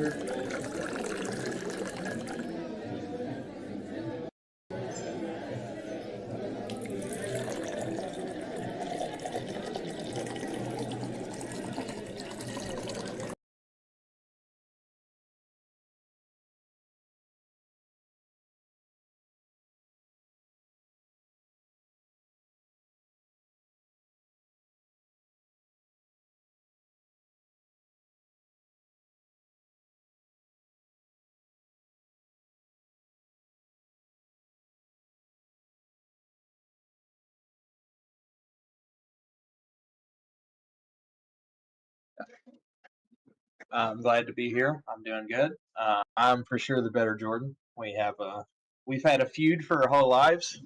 Denver. I'm glad to be here. I'm doing good. I'm for sure the better Jordan. We've had a feud for our whole lives.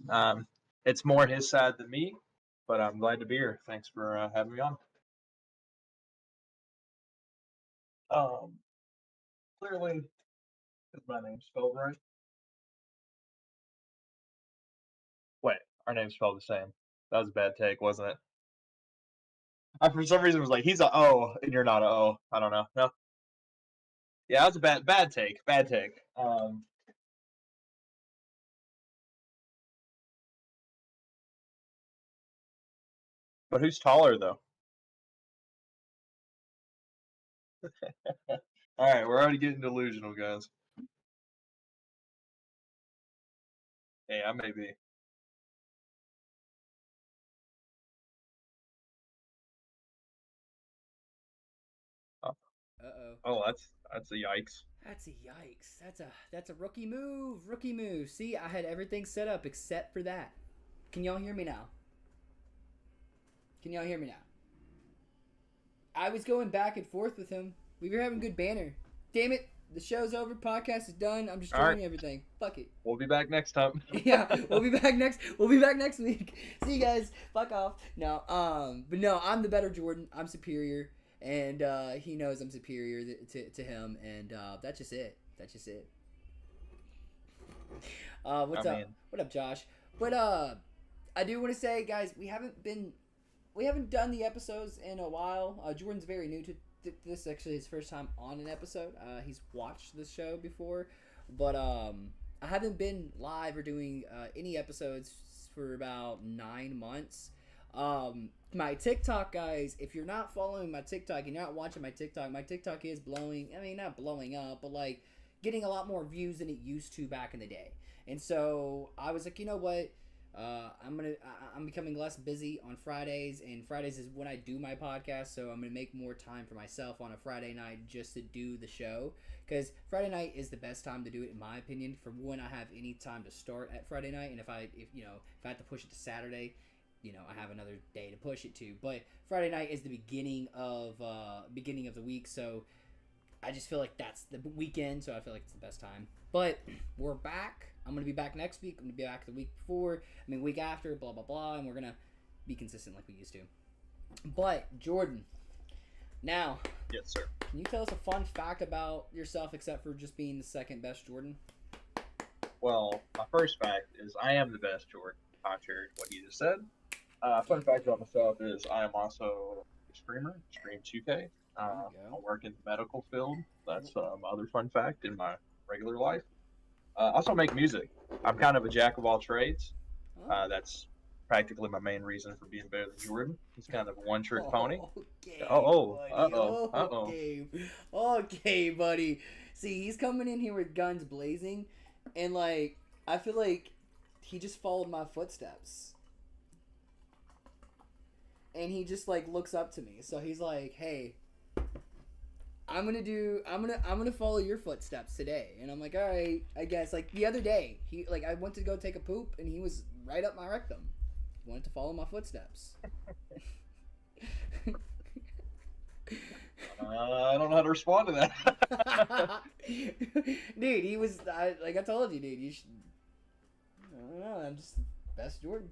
It's more his side than me, but I'm glad to be here. Thanks for having me on. Um, Clearly, is my name spelled right? Wait, our name's spelled the same. That was a bad take, wasn't it? I for some reason was like, he's a O and you're not a O. I don't know. No, yeah, that was a bad take. Bad take. But who's taller though? All right, we're already getting delusional, guys. Hey, I may be. Oh, Uh-oh. that's a yikes. That's a yikes. That's a rookie move. Rookie move. See, I had everything set up except for that. Can y'all hear me now? Can y'all hear me now? I was going back and forth with him. We were having good banner. Damn it. The show's over. Podcast is done. I'm All right, destroying everything. Fuck it. we'll be back next time. Yeah, we'll be back next. We'll be back next week. See you guys. Fuck off. No, but no, I'm the better Jordan. I'm superior, and he knows I'm superior to him, and that's just it. That's just it. What's I up? mean, What up, Josh? But I do want to say, guys, we haven't done the episodes in a while. Jordan's very new to this. Is actually his first time on an episode. He's watched the show before, but I haven't been live or doing any episodes for about 9 months. My TikTok, guys, if you're not following my TikTok and you're not watching my TikTok is blowing. I mean, not blowing up, but like getting a lot more views than it used to back in the day. And so I was like, you know what? I'm becoming less busy on Fridays, and Fridays is when I do my podcast. So I'm gonna make more time for myself on a Friday night just to do the show, because Friday night is the best time to do it in my opinion. For when I have any time to start at Friday night, and if I have to push it to Saturday, I have another day to push it to. But Friday night is the beginning of the week, so I just feel like that's the weekend, so I feel like it's the best time. But we're back. I'm gonna be back next week. I'm gonna be back the week before. I mean, week after. Blah blah blah. And we're gonna be consistent like we used to. But Jordan, now, yes, sir. can you tell us a fun fact about yourself, except for just being the second best Jordan? Well, my first fact is I am the best Jordan, contrary to what you just said. Fun fact about myself is I am also a streamer, stream 2K. There I you go. work in the medical field. That's my other fun fact in my regular life. I also make music. I'm kind of a jack of all trades. Oh. That's practically my main reason for being better than Jordan. He's kind of a one trick pony. Okay, Uh buddy. oh, uh oh. Okay, okay, buddy. See, he's coming in here with guns blazing, and like I feel like he just followed my footsteps, and he just like looks up to me. So he's like, "Hey, I'm gonna follow your footsteps today." And I'm like, "All right, I guess." Like the other day, I went to go take a poop, and he was right up my rectum. He wanted to follow my footsteps. I don't know how to respond to that. Dude, he was like I told you, dude. You should. I don't know. I'm just best Jordan.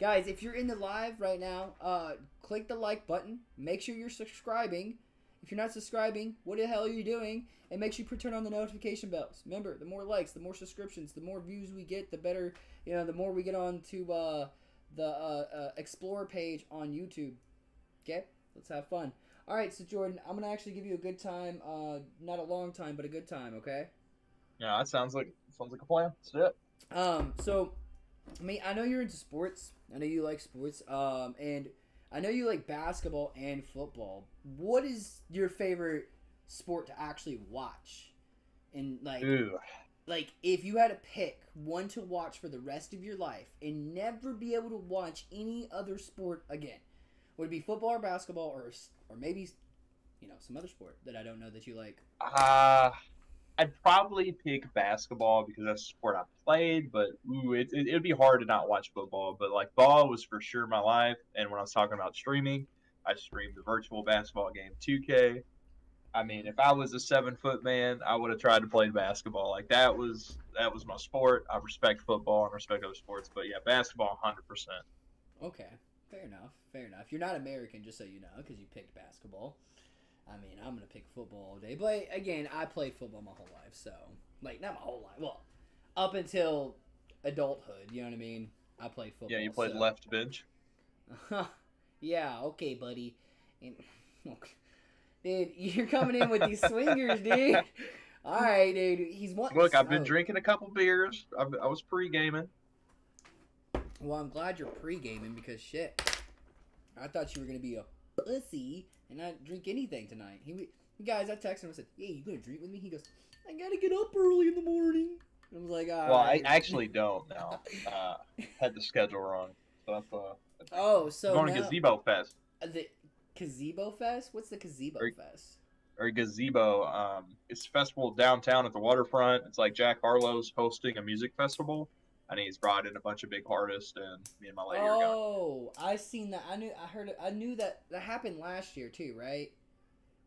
Guys, if you're in the live right now, click the like button. Make sure you're subscribing. If you're not subscribing, what the hell are you doing? And make sure you turn on the notification bells. Remember, the more likes, the more subscriptions, the more views we get, the better. The more we get on to the Explore page on YouTube. Okay, let's have fun. All right, so Jordan, I'm gonna actually give you a good time. Not a long time, but a good time. Okay. Yeah, that sounds like a plan. Let's do it. So I mean, I know you're into sports. I know you like sports. And I know you like basketball and football. What is your favorite sport to actually watch? And Ooh, like if you had to pick one to watch for the rest of your life and never be able to watch any other sport again, would it be football or basketball or maybe some other sport that I don't know that you like? uh, I'd probably pick basketball because that's the sport I played. But it'd be hard to not watch football. But like ball was for sure my life. And when I was talking about streaming, I streamed the virtual basketball game 2K. I mean, if I was a 7 foot man, I would have tried to play basketball. Like that was my sport. I respect football and respect other sports, but yeah, basketball, 100%. Okay, fair enough. Fair enough. You're not American, just so you know, because you picked basketball. I mean, I'm gonna pick football all day, but again, I played football my whole life, so like not my whole life. Well, up until adulthood, you know what I mean. I played Yeah, football, you played so left bench. yeah, okay, buddy. And, dude, you're coming in with these swingers, dude. All right, dude. He's wanting Look, I've been smoke. drinking a couple beers. I was pre gaming. Well, I'm glad you're pre-gaming because shit, I thought you were gonna be a pussy and not drink anything tonight. Guys, I texted him and said, "Hey, you gonna drink with me?" He goes, "I gotta get up early in the morning." And I was like, "All Well, I right." actually don't now. Had the schedule wrong. So Oh, I'm so going to now Gazebo Fest the Gazebo Fest. What's the Gazebo or Fest? Gazebo. It's a festival downtown at the waterfront. It's like Jack Harlow's hosting a music festival, and he's brought in a bunch of big artists, and me and my lady are going. Oh, I seen that. I heard it. I knew that happened last year too, right?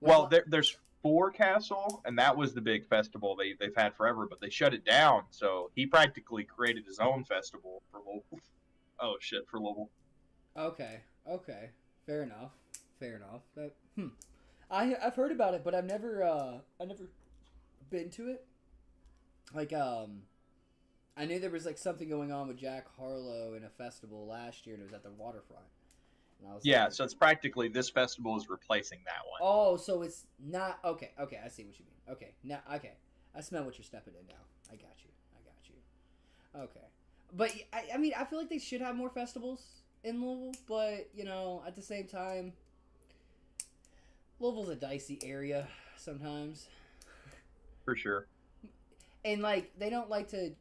Was Well, there's Forecastle, and that was the big festival they've had forever, but they shut it down. So he practically created his own festival for Louisville. Oh shit, for Louisville. okay. Okay, fair enough. Fair enough. I've heard about it, but I never been to it. Like I knew there was like something going on with Jack Harlow in a festival last year, and it was at the waterfront. And I was Yeah, like, so it's practically this festival is replacing that one. oh, so it's not okay. Okay, I see what you mean. Okay, now okay, I smell what you're stepping in now. I got you. I got you. Okay, but I mean, I feel like they should have more festivals in Louisville, but at the same time, Louisville's a dicey area sometimes, For sure. and like they don't like to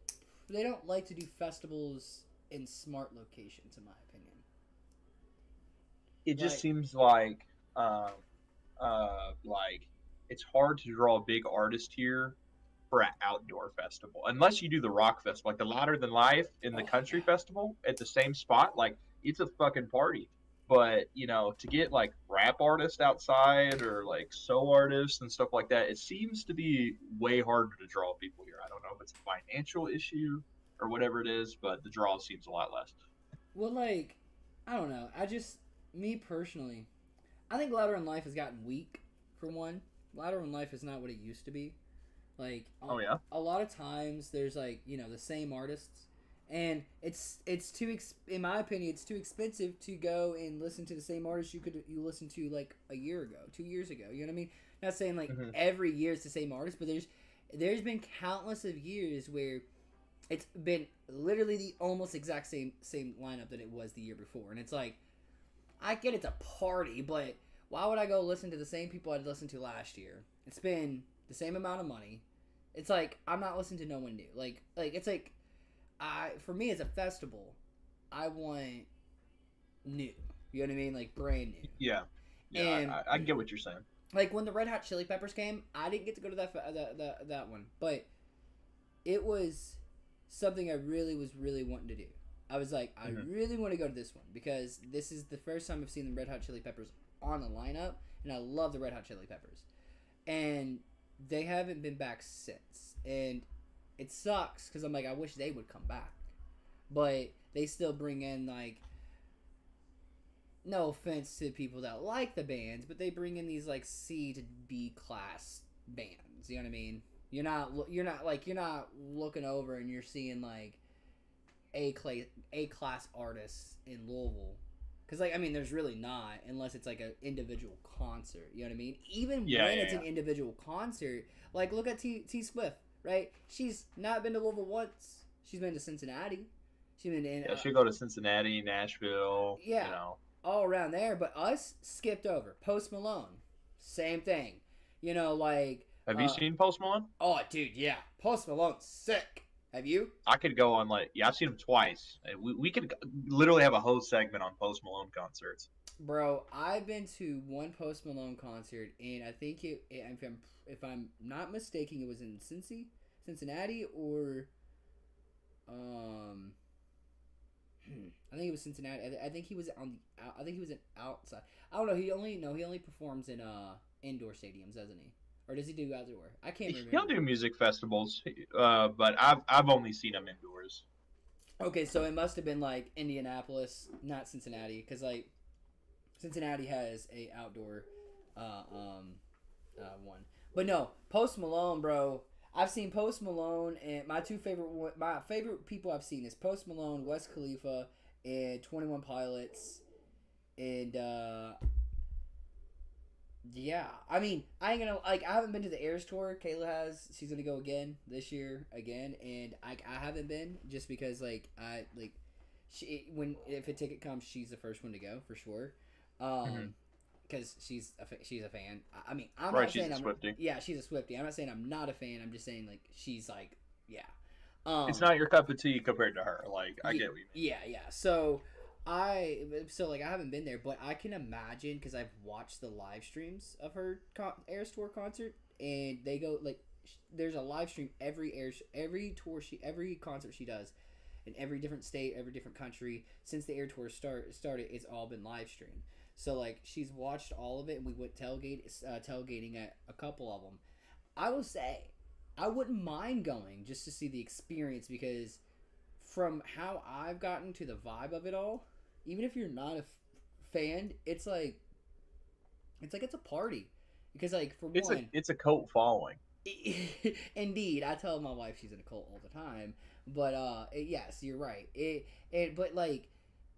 do festivals in smart locations, in my opinion. It just Like, seems like it's hard to draw a big artist here for an outdoor festival unless you do the rock festival, like the Louder Than Life in the oh country yeah, festival at the same spot. Like it's a fucking party. But to get like rap artists outside or like soul artists and stuff like that, it seems to be way harder to draw people here. I don't know if it's a financial issue or whatever it is, but the draw seems a lot less. well, like I don't know. Me personally, I think Louder in Life has gotten weak. For one, Louder in Life is not what it used to be. Like Oh yeah, a lot of times, there's like the same artists, and it's in my opinion, it's too expensive to go and listen to the same artist you listened to like a year ago, 2 years ago. You know what I mean? Not saying like hmm every year it's the same artist, but there's been countless of years where it's been literally the almost exact same lineup that it was the year before, and it's like I get it's a party, but why would I go listen to the same people I'd listened to last year? It's been the same amount of money. It's like I'm not listening to no one new. Like it's like for me as a festival, I want new. You know what I mean? Like brand yeah, new. yeah. And I get what you're saying. like when the Red Hot Chili Peppers came, I didn't get to go to that one, but it was something I really wanting to do. I was like, I hmm really want to go to this one because this is the first time I've seen the Red Hot Chili Peppers on the lineup, and I love the Red Hot Chili Peppers. And they haven't been back since. And it sucks because I'm like, I wish they would come back. But they still bring in, like, no offense to people that like the bands, but they bring in these, like, C to B class bands. You know what I mean? You're not looking over and you're seeing, like, A class artists in Louisville Because, like, I mean, there's really not, unless it's, like, an individual concert. You know what I mean? Even Yeah, when yeah, it's an individual concert, like, look at T Swift, right? She's not been to Louisville once. She's been to Cincinnati. She's been in, yeah. She'll go to Cincinnati, Nashville. yeah, all around there. But us skipped over. Post Malone, same thing. You know, like, Have you seen Post Malone? oh, dude, yeah. Post Malone's sick. Have you? I could go on I've seen him twice. We could literally have a whole segment on Post Malone concerts. Bro, I've been to one Post Malone concert, and I think if I'm not mistaken, it was in Cincinnati, or um, I think it was Cincinnati. I think he was I think he was an outside. I don't know. He only performs in indoor stadiums, doesn't he? Or does he do outdoor? I can't remember. He'll do music festivals, but I've only seen him indoors. Okay, so it must have been like Indianapolis, not Cincinnati, because like Cincinnati has a outdoor one. But no, Post Malone, bro. I've seen Post Malone, and my favorite people I've seen is Post Malone, Wes Khalifa, and 21 Pilots, and yeah. I mean, I ain't gonna I haven't been to the Airs tour. Kayla has. She's gonna go again this year again, and I haven't been just because if a ticket comes, she's the first one to go for sure. Because she's a fan. I mean, I'm not saying she's a Swiftie. Yeah, she's a Swiftie. I'm not saying I'm not a fan. I'm just saying like she's like yeah. It's not your cup of tea compared to her. Like I get what you mean. Yeah. So I haven't been there, but I can imagine because I've watched the live streams of her Airs tour concert, and they go like there's a live stream every concert she does in every different state, every different country since the Air tour started. It's all been live streamed. So like she's watched all of it, and we went tailgating at a couple of them. I will say, I wouldn't mind going just to see the experience because from how I've gotten to the vibe of it all, even if you're not a fan, it's like it's a party because like for one, it's a cult following. Indeed, I tell my wife she's in a cult all the time, but yes, you're right. But like.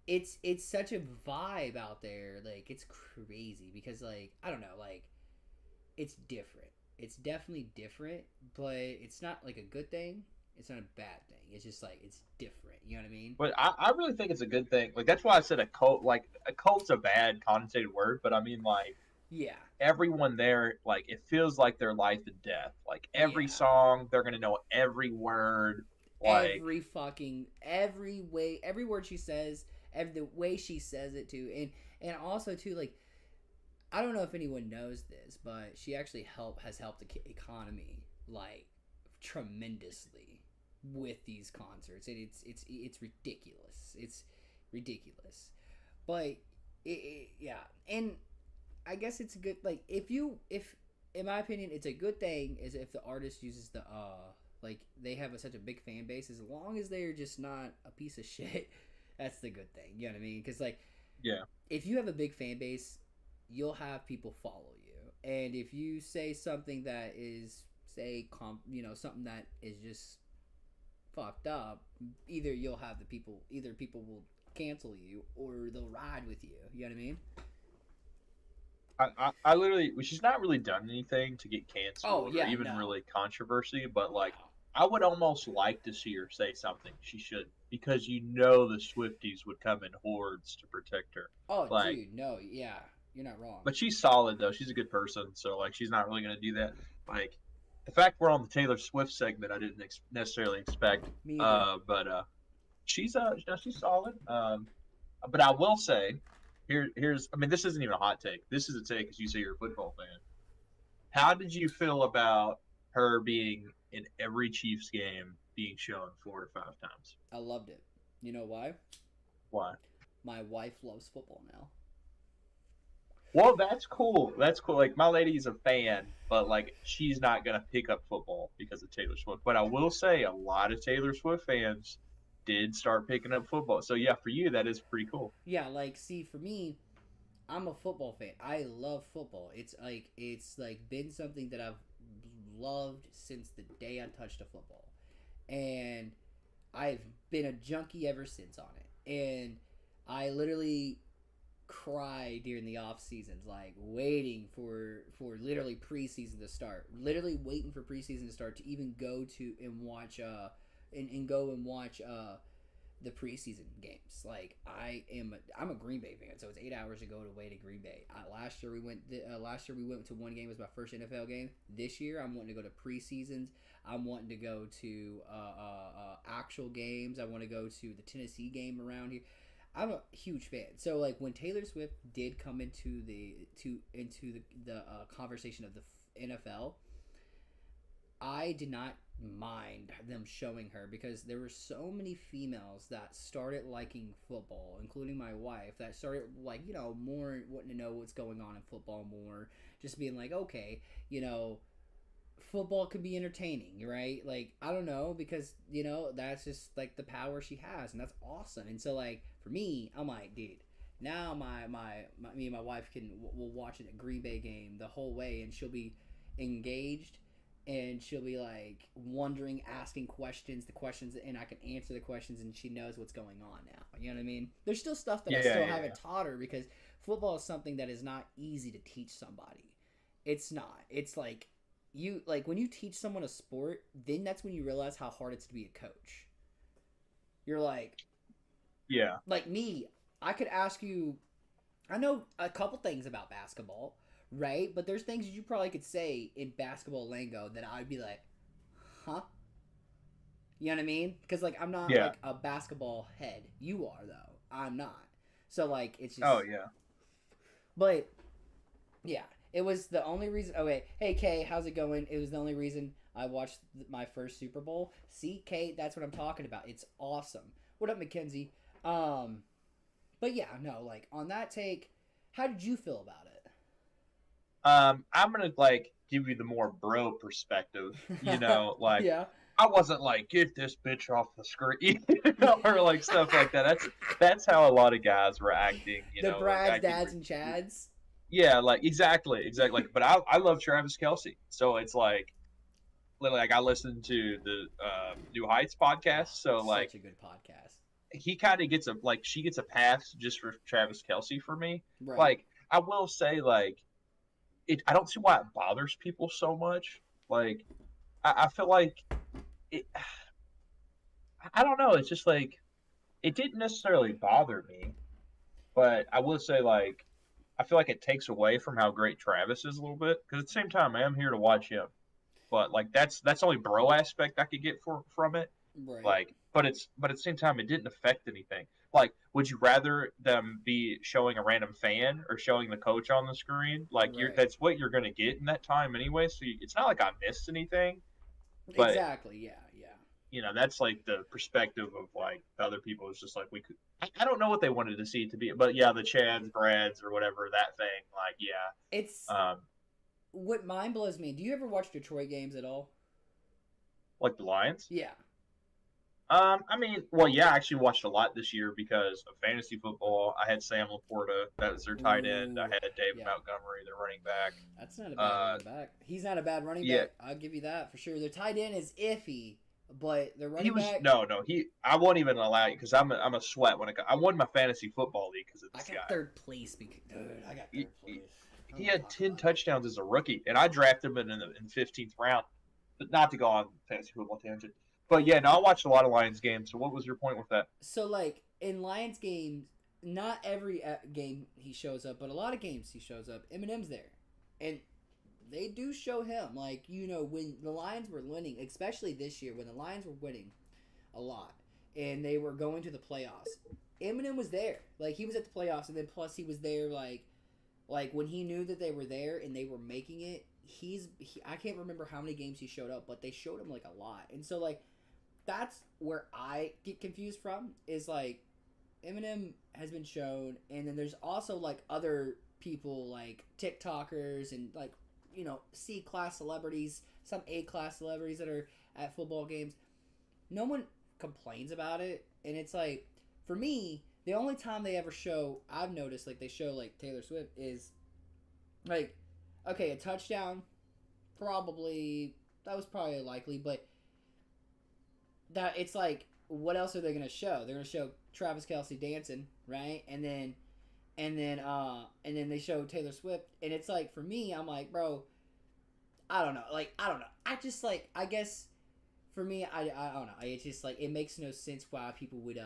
It's such a vibe out there, like it's crazy because like I don't know, like it's different. It's definitely different, but it's not like a good thing. It's not a bad thing. It's just like it's different. You know what I mean? But I really think it's a good thing. Like that's why I said a cult. Like a cult's a bad connotated word, but I mean like yeah, everyone there, like it feels like their life and death. Like every song, they're gonna know every word. Like every word she says. The way she says it too, and also too, like I don't know if anyone knows this, but she actually has helped the economy like tremendously with these concerts, and it's ridiculous. It's ridiculous, but yeah, and I guess it's a good like if in my opinion it's a good thing is if the artist uses the like they have such a big fan base as long as they're just not a piece of shit. That's the good thing, you know what I mean? Because like, yeah, if you have a big fan base, you'll have people follow you, and if you say something that is something that is just fucked up, either people will cancel you or they'll ride with you. You know what I mean? I literally, she's not really done anything to get canceled or even no. really controversy, but like. No. I would almost like to see her say something she should because the Swifties would come in hordes to protect her. Oh, like, dude, no, yeah, you're not wrong. But she's solid though. She's a good person, so like she's not really gonna do that. Like the fact we're on the Taylor Swift segment, I didn't necessarily expect. Me either. But she's solid. But I will say, here's I mean this isn't even a hot take. This is a take because you say you're a football fan. How did you feel about her being in every Chiefs game being shown 4 to 5 times? I loved it. You know why? Why? My wife loves football now. Well, that's cool. That's cool. Like my lady's a fan, but like she's not gonna pick up football because of Taylor Swift. But I will say a lot of Taylor Swift fans did start picking up football. So yeah, for you that is pretty cool. Yeah, like see for me, I'm a football fan. I love football. It's like been something that I've loved since the day I touched a football, and I've been a junkie ever since on it. And I literally cry during the off seasons, like waiting for literally preseason to start, literally waiting for preseason to start to even go to and watch and go and watch the preseason games. Like I'm a Green Bay fan, so it's 8 hours to go to wait to Green Bay. Last year we went to one game. It was my first NFL game. This year I'm wanting to go to preseasons. I'm wanting to go to actual games. I want to go to the Tennessee game around here. I'm a huge fan. So like when Taylor Swift did come into the conversation of the NFL, I did not mind them showing her because there were so many females that started liking football, including my wife, that started like, more wanting to know what's going on in football more, just being like, okay, football could be entertaining, right? Like, I don't know, because, that's just like the power she has, and that's awesome. And so like for me, I'm like, dude, now me and my wife we'll watch a Green Bay game the whole way, and she'll be engaged, and she'll be like wondering, asking questions, and I can answer the questions, and she knows what's going on now. You know what I mean? There's still stuff that I still haven't taught her, because football is something that is not easy to teach somebody. It's not. It's like when you teach someone a sport, then that's when you realize how hard it's to be a coach. You're like, yeah, like me, I could ask you, I know a couple things about basketball, right? But there's things that you probably could say in basketball lingo that I'd be like, huh? You know what I mean? Because like I'm not like a basketball head. You are though. I'm not. So like it's just. Oh yeah. But yeah, it was the only reason. Oh wait, hey Kay, how's it going? It was the only reason I watched my first Super Bowl. See, Kay, that's what I'm talking about. It's awesome. What up, Mackenzie? But yeah, no, like on that take, how did you feel about it? I'm gonna like give you the more bro perspective. Like yeah. I wasn't like get this bitch off the screen, or like stuff like that. That's how a lot of guys were acting. The Brads, like Dads, and Chads. Yeah, like exactly. Like, but I love Travis Kelce, so it's like, literally, like I listened to the New Heights podcast, so like such a good podcast. he kind of gets she gets a pass just for Travis Kelce for me. Right. Like I will say, like I don't see why it bothers people so much. Like I feel like it. I don't know. It's just like it didn't necessarily bother me, but I will say like I feel like it takes away from how great Travis is a little bit. Because at the same time, I'm here to watch him. But like that's the only bro aspect I could get from it. Right. Like, but at the same time, it didn't affect anything. Like, would you rather them be showing a random fan or showing the coach on the screen? Like, right. That's what you're gonna get in that time anyway. So it's not like I missed anything. But, exactly. Yeah. That's like the perspective of like the other people. Is just like we could. I don't know what they wanted to see it to be, but yeah, the Chads, Brads, or whatever that thing. Like, yeah, it's what mind blows me. Do you ever watch Detroit games at all? Like the Lions? Yeah. I mean, well, yeah, I actually watched a lot this year because of fantasy football. I had Sam Laporta, that was their tight end. I had David Montgomery, their running back. That's not a bad running back. He's not a bad running back. I'll give you that for sure. Their tight end is iffy, but the running back. No. I won't even allow it because I'm a sweat when I won my fantasy football league because of this guy. I got third place. Dude, I got third place. He had 10 touchdowns as a rookie, and I drafted him in the 15th round. But not to go on fantasy football tangent. But yeah, no, I watched a lot of Lions games. So what was your point with that? So like in Lions games, not every game he shows up, but a lot of games he shows up. Eminem's there, and they do show him. Like when the Lions were winning, especially this year when the Lions were winning a lot and they were going to the playoffs, Eminem was there. Like he was at the playoffs, and then plus he was there like when he knew that they were there and they were making it. I can't remember how many games he showed up, but they showed him like a lot, and so like. That's where I get confused from is like Eminem has been shown, and then there's also like other people like TikTokers and like C-class celebrities, some A-class celebrities that are at football games. No one complains about it, and it's like for me the only time they ever show I've noticed like they show like Taylor Swift is like okay, a touchdown that was probably likely, but that it's like what else are they gonna show? They're gonna show Travis Kelce dancing, right? And then and then they show Taylor Swift, and it's like for me, I'm like, bro, I don't know, like I don't know, I just like I guess for me, I don't know, it's just like it makes no sense why people would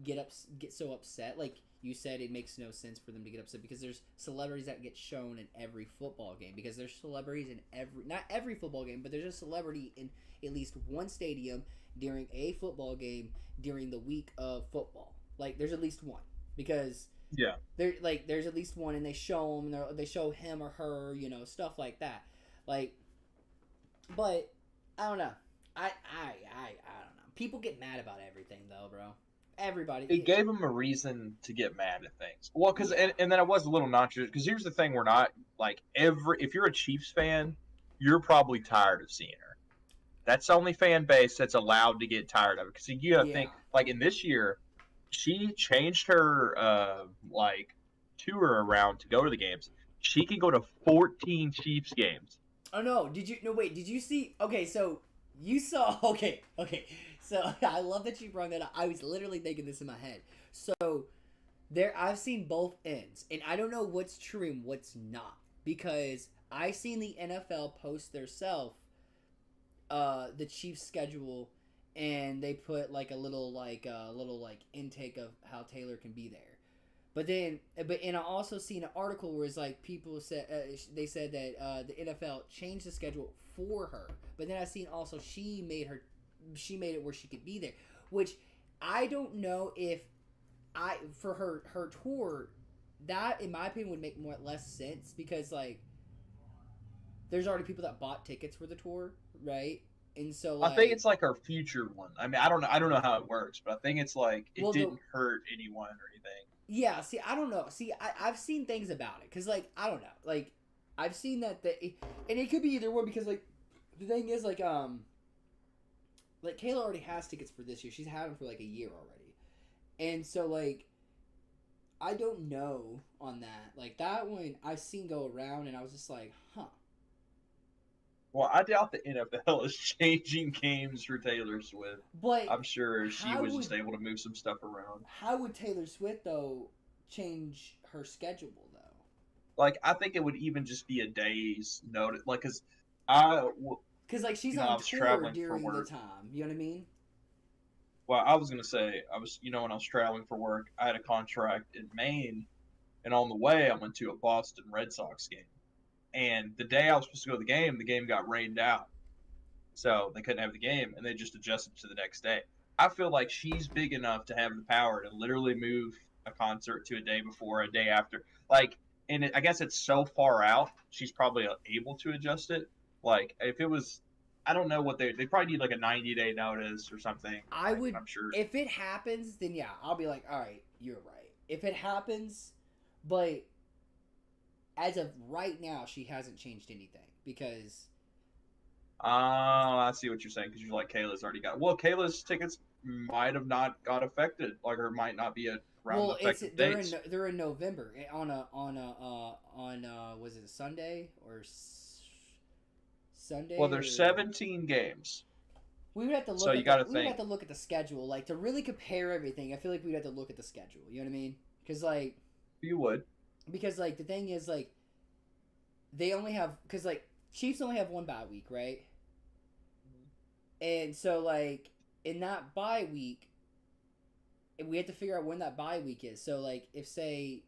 get so upset. Like you said, it makes no sense for them to get upset because there's celebrities that get shown in every football game because there's celebrities in every not every football game, but there's a celebrity in at least one stadium during a football game during the week of football. Like there's at least one because Yeah. there's at least one and they show them they show him or her, you know, stuff like that. Like but I don't know. I don't know. People get mad about everything though, bro. Everybody. It gave them a reason to get mad at things. Well, because and then I was a little nonchalant because here's the thing: we're not like if you're a Chiefs fan, you're probably tired of seeing her. That's the only fan base that's allowed to get tired of it. Because you gotta think like in this year, she changed her like tour around to go to the games. She can go to 14 Chiefs games. Oh no! Did you no wait? Did you see? Okay, so you saw. Okay. So I love that you brought that up. I was literally thinking this in my head. So there, I've seen both ends, and I don't know what's true and what's not because I seen the NFL post their self, the Chiefs schedule, and they put like a little intake of how Taylor can be there. And I also seen an article where it's like people said they said that the NFL changed the schedule for her, but then I seen also she made it where she could be there, which I don't know if for her tour that in my opinion would make less sense because like there's already people that bought tickets for the tour, right? And so like, I think it's like our future one. I mean, I don't know how it works, but I think it's like it didn't hurt anyone or anything. Yeah, see, I don't know. See, I've seen things about it because, like, I don't know. Like, I've seen that and it could be either one because, like, the thing is, like Kayla already has tickets for this year. She's had them for like a year already, and so like, I don't know on that. Like that one I've seen go around, and I was just like, huh. Well, I doubt the NFL is changing games for Taylor Swift. But I'm sure she was just able to move some stuff around. How would Taylor Swift though change her schedule though? Like I think it would even just be a day's notice. Like because like she's on tour during the time. You know what I mean? Well, I was gonna say when I was traveling for work, I had a contract in Maine, and on the way I went to a Boston Red Sox game. And the day I was supposed to go to the game got rained out. So they couldn't have the game, and they just adjusted to the next day. I feel like she's big enough to have the power to literally move a concert to a day before, a day after. Like, and I guess it's so far out, she's probably able to adjust it. Like, if it was, I don't know what they probably need like a 90-day notice or something. I'm sure. If it happens, then yeah, I'll be like, all right, you're right. If it happens, but as of right now, she hasn't changed anything because. Oh, I see what you're saying because you're like Kayla's already got. Well, Kayla's tickets might have not got affected, like or might not be around the effective dates. They're in November on was it Sunday or Sunday? Well, there's 17 games. We would have to look. So you got to think. We would have to look at the schedule, like to really compare everything. I feel like we'd have to look at the schedule. You know what I mean? Because like. You would. Because like the thing is like they only have because like Chiefs only have one bye week, right? And so like in that bye week we have to figure out when that bye week is. So like if say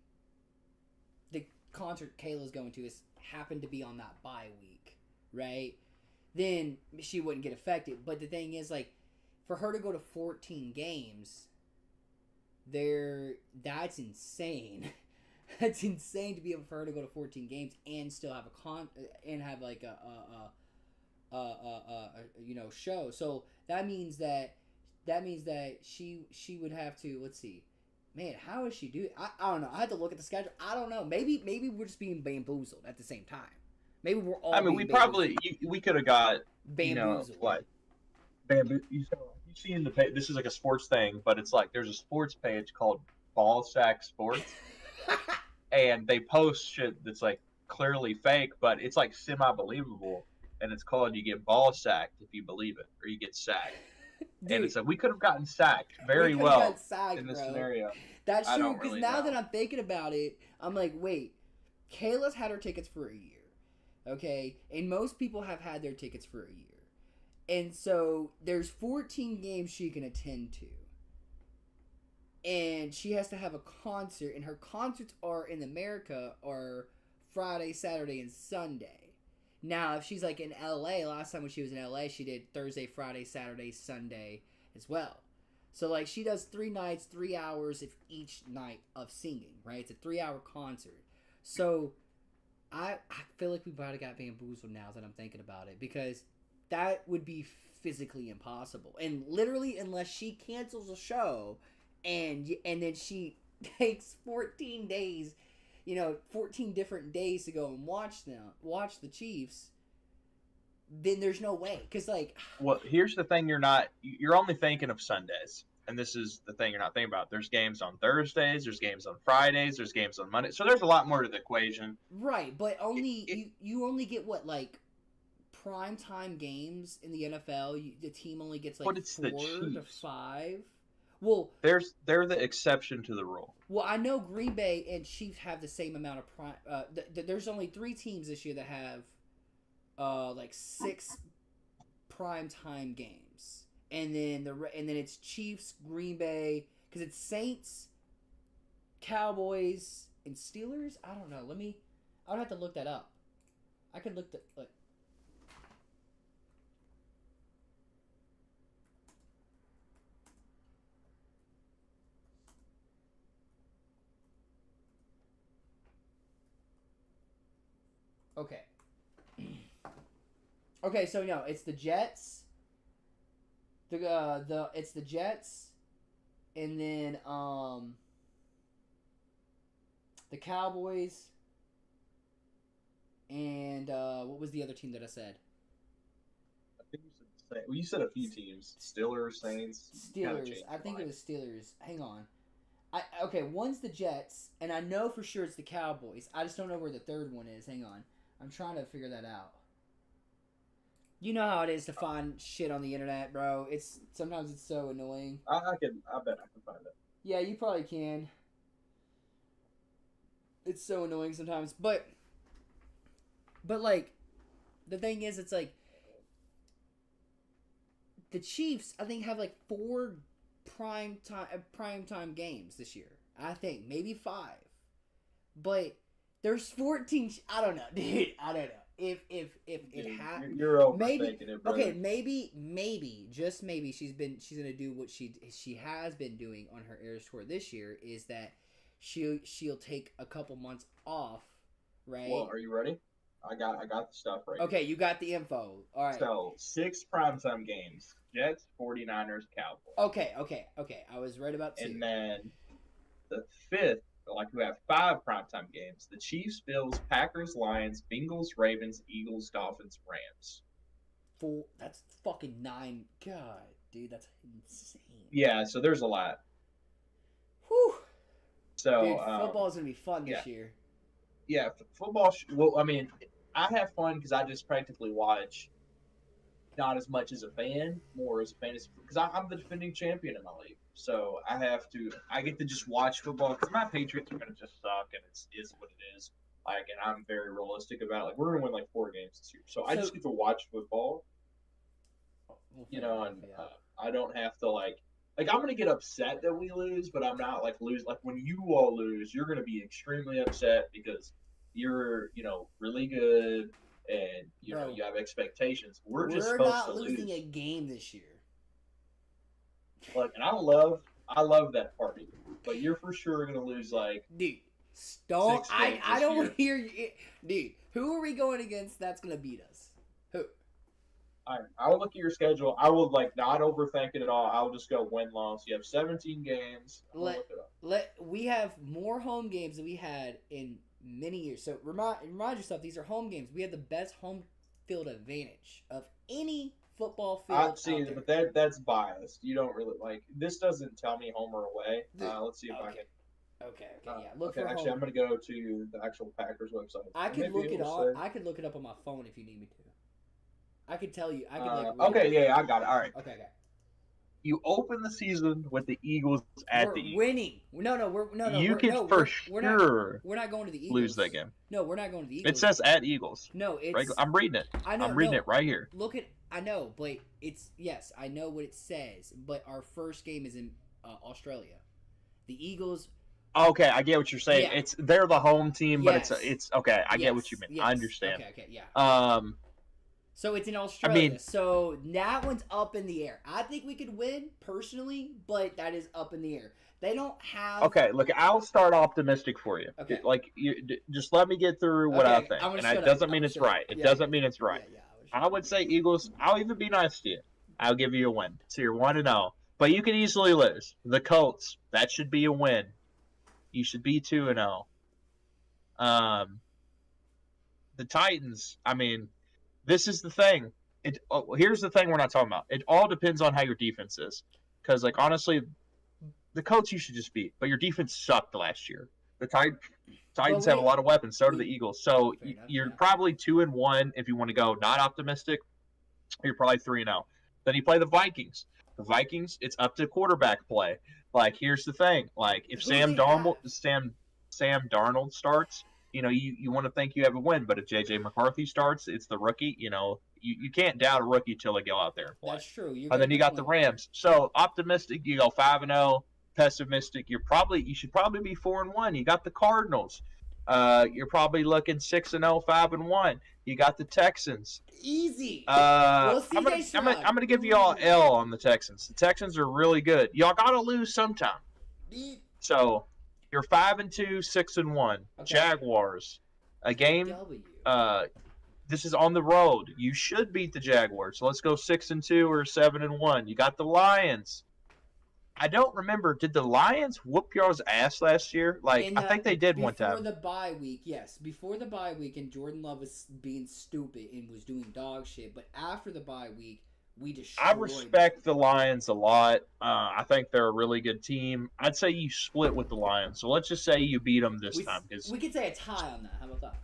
the concert Kayla's going to is happened to be on that bye week, right? Then she wouldn't get affected. But the thing is like for her to go to 14 games that's insane. That's insane to be able for her to go to 14 games and still have have like a show. So that means that she would have to, let's see, man, how does she do it? I don't know. I had to look at the schedule. I don't know. Maybe we're just being bamboozled at the same time. Maybe we're all. I mean, we could have got bamboozled. What bamboo? You see in the page. This is like a sports thing, but it's like there's a sports page called Ball Sack Sports. And they post shit that's like clearly fake, but it's like semi-believable. And it's called "You get ball sacked if you believe it," or "You get sacked." Dude, and it's like we could have gotten sacked very well in this scenario. That's I true, don't because really now know. that I'm thinking about it, I'm like, wait, Kayla's had her tickets for a year, okay? And most people have had their tickets for a year. And so there's 14 games she can attend to. And she has to have a concert, and her concerts are in America are Friday, Saturday, and Sunday. Now, if she's like in LA, last time when she was in LA, she did Thursday, Friday, Saturday, Sunday as well. So like she does 3 nights, 3 hours of each night of singing, right? It's a 3-hour concert. So I feel like we might have got bamboozled now that I'm thinking about it, because that would be physically impossible. And literally, unless she cancels a show and then she takes 14 days, 14 different days to go and watch the Chiefs, then there's no way. Because, like, Well, here's the thing: you're only thinking of Sundays, and this is the thing you're not thinking about. There's games on Thursdays, there's games on Fridays, there's games on Monday. So there's a lot more to the equation. right, but only It, you only get what, like, prime time games in the NFL. The team only gets like but it's 4 the to Chiefs. 5. Well, They're the exception to the rule. I know Green Bay and Chiefs have the same amount of prime. There's only 3 teams this year that have like 6 prime time games, and then it's Chiefs, Green Bay, because it's Saints, Cowboys, and Steelers. I don't know. I would have to look that up. I could look like. Okay. Okay, so no, it's the Jets. It's the Jets, and then the Cowboys, and what was the other team that I said? I think you said a few teams: Steelers, Saints. Steelers. I think it was Steelers. Hang on. Okay, one's the Jets, and I know for sure it's the Cowboys. I just don't know where the third one is. Hang on. I'm trying to figure that out. You know how it is to find shit on the internet, bro. Sometimes it's so annoying. I bet I can find it. Yeah, you probably can. It's so annoying sometimes, but like the thing is, it's like the Chiefs, I think, have like 4 prime time games this year. I think maybe 5, but there's 14. I don't know, dude. I don't know if it happened. You're overthinking it, bro. Okay, maybe just maybe she's gonna do what she has been doing on her Eras tour this year, is that she'll take a couple months off, right? Well, are you ready? I got the stuff right. Okay, you got the info. All right. So 6 primetime games: Jets, 49ers, Cowboys. Okay. I was right about 2. And then the 5th, like we have 5 primetime games: the Chiefs, Bills, Packers, Lions, Bengals, Ravens, Eagles, Dolphins, Rams. 4. That's fucking 9. God, dude, that's insane. Yeah, so there's a lot. Whew. So Dude, football's gonna be fun this year. Yeah, football. Well, I mean, I have fun because I just practically watch, not as much as a fan, more as a fantasy. Because I'm the defending champion in my league, so I get to just watch football because my Patriots are gonna just suck, and is what it is. Like, and I'm very realistic about it. Like, we're gonna win like 4 games this year, so I just get to watch football. I don't have to like I'm gonna get upset that we lose, but I'm not like lose. Like when you all lose, you're gonna be extremely upset because you're really good and you have expectations. We're just supposed not to losing lose. a game this year. Like, and I love that party, but you're for sure gonna lose. Like, dude, don't 6 games I this don't year. hear you, dude. Who are we going against? That's gonna beat us. Who? I'll look at your schedule. I will not overthink it at all. I'll just go win loss. You have 17 games. Look it up. We have more home games than we had in many years. So remind yourself, these are home games. We have the best home field advantage of any football field. I see, but that's biased. You don't really this. Doesn't tell me home or away. Let's see if I can. Okay, yeah. Look okay, for actually, home. I'm going to go to the actual Packers website. I could look it up. I could look it up on my phone if you need me to. I could tell you. I could okay, yeah, I got it. All right. Okay. You open the season with the Eagles at We're the Eagles. winning. You could for we're sure not going to the Eagles. lose that game. No, we're not going to the It Eagles. says at Eagles. No, Right? it's. I'm reading it. I know. I'm reading no, it right here. Look at. I know, but it's yes. I know what it says, but our first game is in Australia. The Eagles. Okay, I get what you're saying. Yeah. They're the home team, but Yes. it's okay. I get what you mean. Yes. I understand. Okay, yeah. So it's in Australia. So that one's up in the air. I think we could win personally, but that is up in the air. They don't have. Okay, look, I'll start optimistic for you. Okay. Like, just let me get through what I think, and it doesn't mean it's right. It doesn't mean it's right. I would say Eagles. I'll even be nice to you. I'll give you a win. So you're 1-0, but you can easily lose. The Colts. That should be a win. You should be 2-0. The Titans. I mean, this is the thing. Here's the thing we're not talking about. It all depends on how your defense is, because like honestly, the Colts you should just beat, but your defense sucked last year. The Titans have a lot of weapons. So do the Eagles. So you're probably 2-1 if you want to go not optimistic. You're probably 3-0. Then you play the Vikings. The Vikings, it's up to quarterback play. Like, here's the thing. Like, if Sam Darnold starts, you want to think you have a win. But if J.J. McCarthy starts, it's the rookie. You can't doubt a rookie till they go out there and play. That's true. And then you got the Rams. So optimistic, you go 5-0. Pessimistic, you should probably be 4-1. You got the Cardinals. You're probably looking 6-0, 5-1. You got the Texans. Easy. I'm gonna give you all L on the Texans. The Texans are really good. Y'all gotta lose sometime. So you're 5-2, 6-1. Okay. Jaguars. A game. This is on the road. You should beat the Jaguars. So let's go 6-2 or 7-1. You got the Lions. I don't remember. Did the Lions whoop y'all's ass last year? I think they did one time. Before the bye week, yes. Before the bye week, and Jordan Love was being stupid and was doing dog shit. But after the bye week, we destroyed. I respect the Lions a lot. I think they're a really good team. I'd say you split with the Lions. So let's just say you beat them this time. We could say a tie on that. How about that?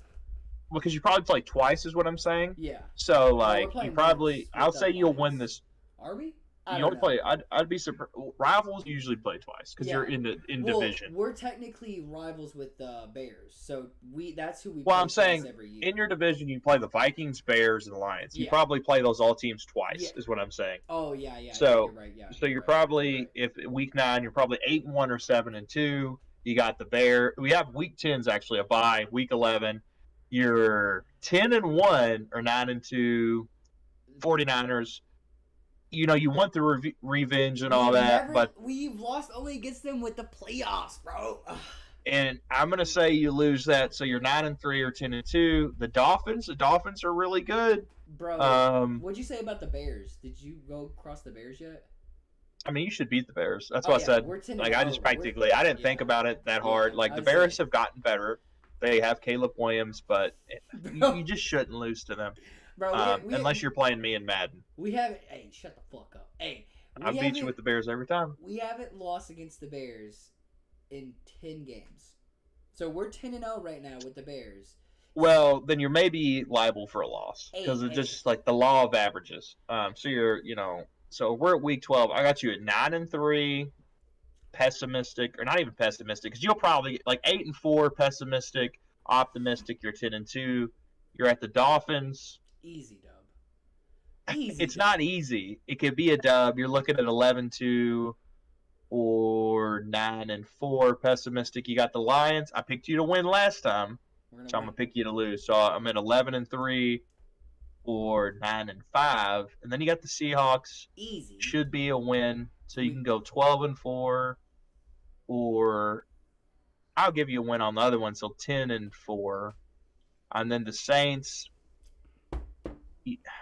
Because you probably play twice is what I'm saying. Yeah. So, I'll say you'll win this. Are we? You only play. I'd be surprised. Rivals usually play twice because you're in division. We're technically rivals with the Bears, so that's who we. Well, play I'm saying every year. In your division, you play the Vikings, Bears, and the Lions. You probably play those all teams twice. Is what I'm saying. Oh yeah. So you're right. Yeah. So you're probably if week 9, you're probably 8-1 or 7-2. You got the Bear. We have week 10's actually a bye. Week 11, you're 10-1 or 9-2. 49ers. You want the revenge and all that, but we've lost only against them with the playoffs, bro. And I'm gonna say you lose that, so you're 9-3 or 10-2. The Dolphins are really good, bro. What'd you say about the Bears? Did you go across the Bears yet? I mean, you should beat the Bears. That's what I said. I just practically, I didn't think about it that hard. Like the Bears have gotten better. They have Caleb Williams, but you just shouldn't lose to them. Bro, unless you're playing me in Madden. Hey, shut the fuck up. Hey, I beat you with the Bears every time. We haven't lost against the Bears in 10 games. So we're 10-0 right now with the Bears. Well, then you're maybe liable for a loss because it's just like the law of averages. So you're, so we're at week 12. I got you at 9-3, pessimistic, or not even pessimistic, because you'll probably get like 8-4, pessimistic, optimistic. You're 10-2. You're at the Dolphins. Easy dub. It's not easy. It could be a dub. You're looking at 11-2 or 9-4. Pessimistic. You got the Lions. I picked you to win last time, so I'm gonna pick you to lose. So I'm at 11-3 or 9-5, and then you got the Seahawks. Easy. Should be a win. So you can go 12-4, or I'll give you a win on the other one. So 10-4, and then the Saints.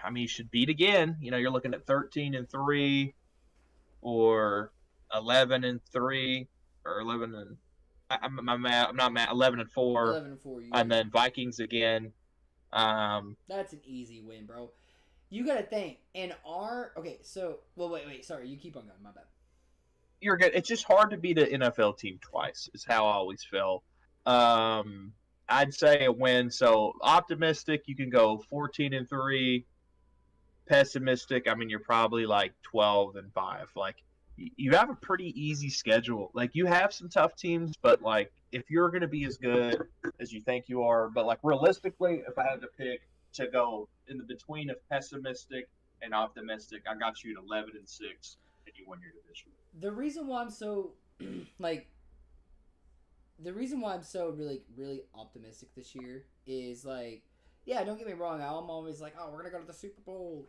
I mean, you should beat again. You're looking at 13-3 or 11-3 or 11 and I'm not mad. 11-4. 11-4. And then Vikings again. That's an easy win, bro. You gotta think. Wait. Sorry, you keep on going. My bad. You're good. It's just hard to beat an NFL team twice. Is how I always feel. I'd say a win. So optimistic, you can go 14-3. Pessimistic, I mean, you're probably like 12-5. Like you have a pretty easy schedule. Like you have some tough teams, but like if you're going to be as good as you think you are, but like realistically, if I had to pick to go in the between of pessimistic and optimistic, I got you at 11-6, and you win your division. The reason why I'm so like the reason why I'm so really optimistic this year is like, yeah, don't get me wrong. I'm always like, oh, we're gonna go to the Super Bowl,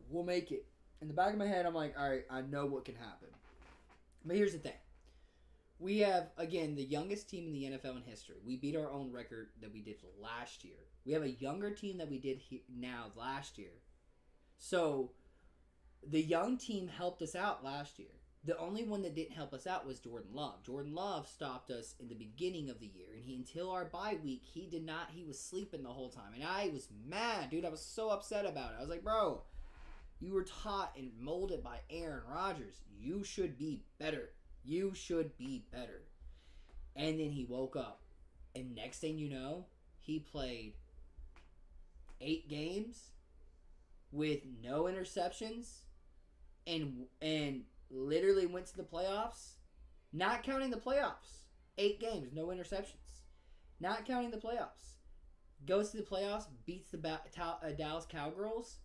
we'll make it. In the back of my head, I'm like, all right, I know what can happen. But here's the thing: we have again the youngest team in the NFL in history. We beat our own record that we did last year. We have a younger team that we did now last year. So the young team helped us out last year. The only one that didn't help us out was Jordan Love. Jordan Love stopped us in the beginning of the year, and until our bye week, he did not. He was sleeping the whole time, and I was mad, dude. I was so upset about it. I was like, bro, you were taught and molded by Aaron Rodgers. You should be better. You should be better. And then he woke up, and next thing you know, he played 8 games with no interceptions, and literally went to the playoffs, not counting the playoffs. 8 games, no interceptions. Not counting the playoffs. Goes to the playoffs, beats the Dallas Cowgirls.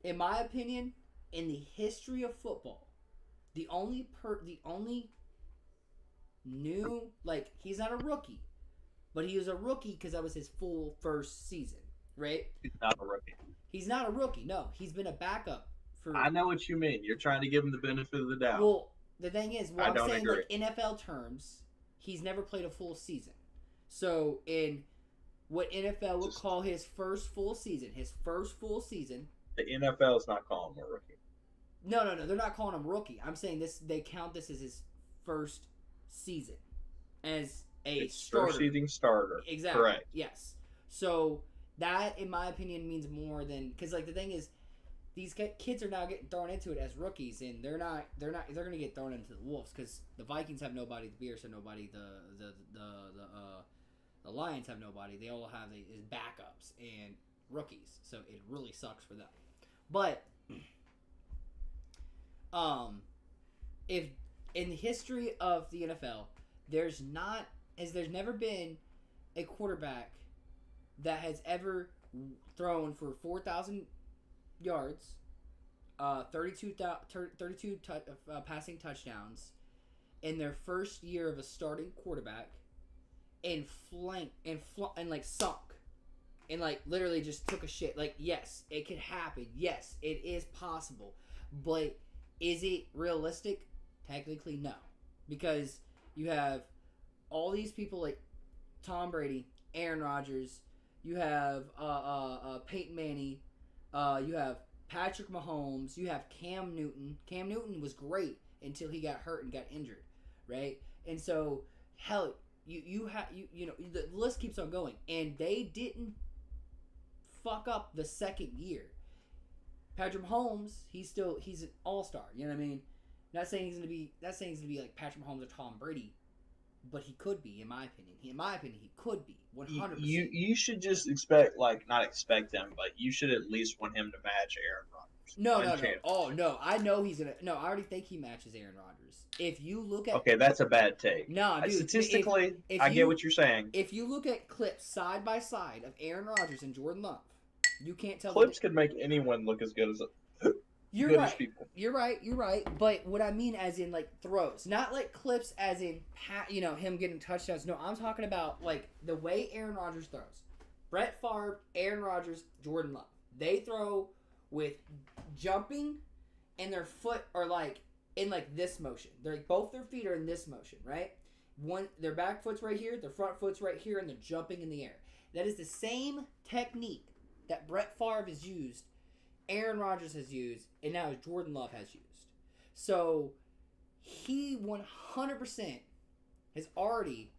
In my opinion, in the history of football, the only new, like, he's not a rookie, but he was a rookie because that was his full first season, right? He's not a rookie. He's not a rookie, no. He's been a backup. I know what you mean. You're trying to give him the benefit of the doubt. Well, the thing is, I I'm don't saying, agree. like, NFL terms, he's never played a full season. So, in what NFL would call his first full season, the NFL is not calling him a rookie. No, they're not calling him rookie. I'm saying this. They count this as his first season as a starter. First season starter. Exactly. Correct. Yes. So that, in my opinion, means more than, because like the thing is, these kids are now getting thrown into it as rookies, and they're going to get thrown into the wolves because the Vikings have nobody, the Bears have nobody, the Lions have nobody. They all have is backups and rookies, so it really sucks for them. But if in the history of the NFL, there's never been a quarterback that has ever thrown for 4,000 yards, 32 passing touchdowns in their first year of a starting quarterback, and like sunk, and like literally just took a shit. Like, yes, it could happen. Yes, it is possible, but is it realistic? Technically, no, because you have all these people like Tom Brady, Aaron Rodgers. You have Peyton Manning. You have Patrick Mahomes. You have Cam Newton. Cam Newton was great until he got hurt and got injured, right? And so, hell, you know the list keeps on going, and they didn't fuck up the second year. Patrick Mahomes, he's an all-star. You know what I mean? Not saying he's gonna be like Patrick Mahomes or Tom Brady, but he could be, in my opinion. He could be 100%. You should just not expect him, but you should at least want him to match Aaron Rodgers. No. Oh no, I know he's gonna. No, I already think he matches Aaron Rodgers. If you look at, okay, that's a bad take. No, dude. Statistically, I get what you're saying. If you look at clips side by side of Aaron Rodgers and Jordan Love, you can't tell. Clips could make anyone look as good as. You're right. You're right. But what I mean, as in like throws, not like clips, as in him getting touchdowns. No, I'm talking about like the way Aaron Rodgers throws. Brett Favre, Aaron Rodgers, Jordan Love. They throw with jumping, and their foot are like in like this motion. They're like both their feet are in this motion, right? Their back foot's right here, their front foot's right here, and they're jumping in the air. That is the same technique that Brett Favre has used, Aaron Rodgers has used, and now Jordan Love has used. So he 100% has already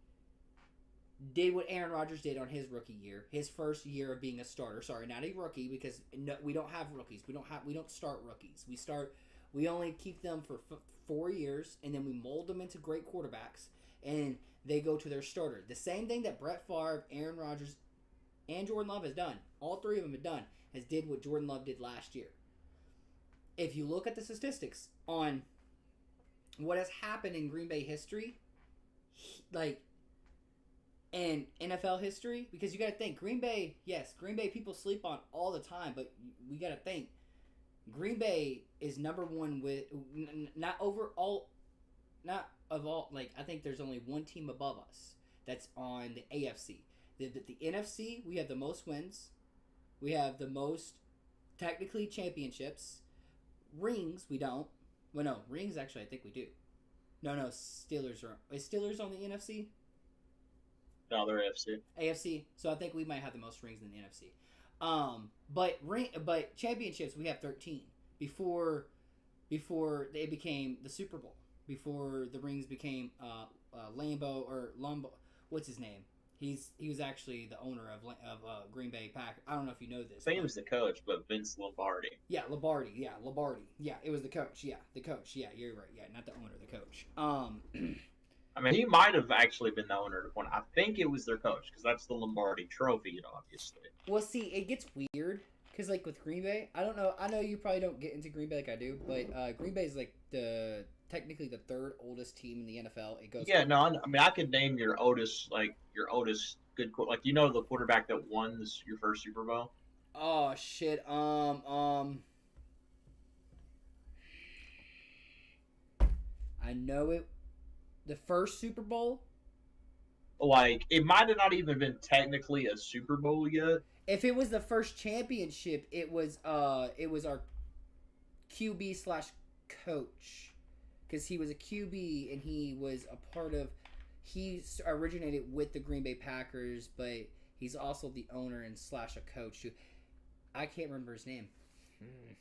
did what Aaron Rodgers did on his rookie year, his first year of being a starter. Sorry, not a rookie, because we don't have rookies. We don't start rookies. We only keep them for 4 years, and then we mold them into great quarterbacks, and they go to their starter. The same thing that Brett Favre, Aaron Rodgers, and Jordan Love has done. All 3 of them have done. Did what Jordan Love did last year. If you look at the statistics on what has happened in Green Bay history, like in NFL history, because you got to think Green Bay. Yes, Green Bay people sleep on all the time, but we got to think Green Bay is number one with not overall, not of all. Like I think there's only one team above us that's on the AFC. The NFC, we have the most wins, we have the most technically championships. Rings, we don't. Well, no, rings actually I think we do. No, Steelers are. Is Steelers on the NFC? No, they're AFC. AFC. So I think we might have the most rings in the NFC. But championships we have 13 before they became the Super Bowl. Before the rings became Lambeau or Lumbo. What's his name? He was actually the owner of Green Bay Packers. I don't know if you know this. I think he was the coach, but Vince Lombardi. Yeah, Lombardi. Yeah, it was the coach. Yeah, the coach. Yeah, you're right. Yeah, not the owner, the coach. I mean, he might have actually been the owner when I think it was their coach because that's the Lombardi Trophy, obviously. Well, see, it gets weird because like with Green Bay, I don't know. I know you probably don't get into Green Bay like I do, but Green Bay is like technically the third oldest team in the NFL. It goes. Yeah, no, I mean I could name your oldest good the quarterback that won your first Super Bowl. Oh shit. I know it. The first Super Bowl. Like it might have not even been technically a Super Bowl yet. If it was the first championship, it was our QB / coach, because he was a QB and he was a part of. He originated with the Green Bay Packers, but he's also the owner and / a coach too. I can't remember his name.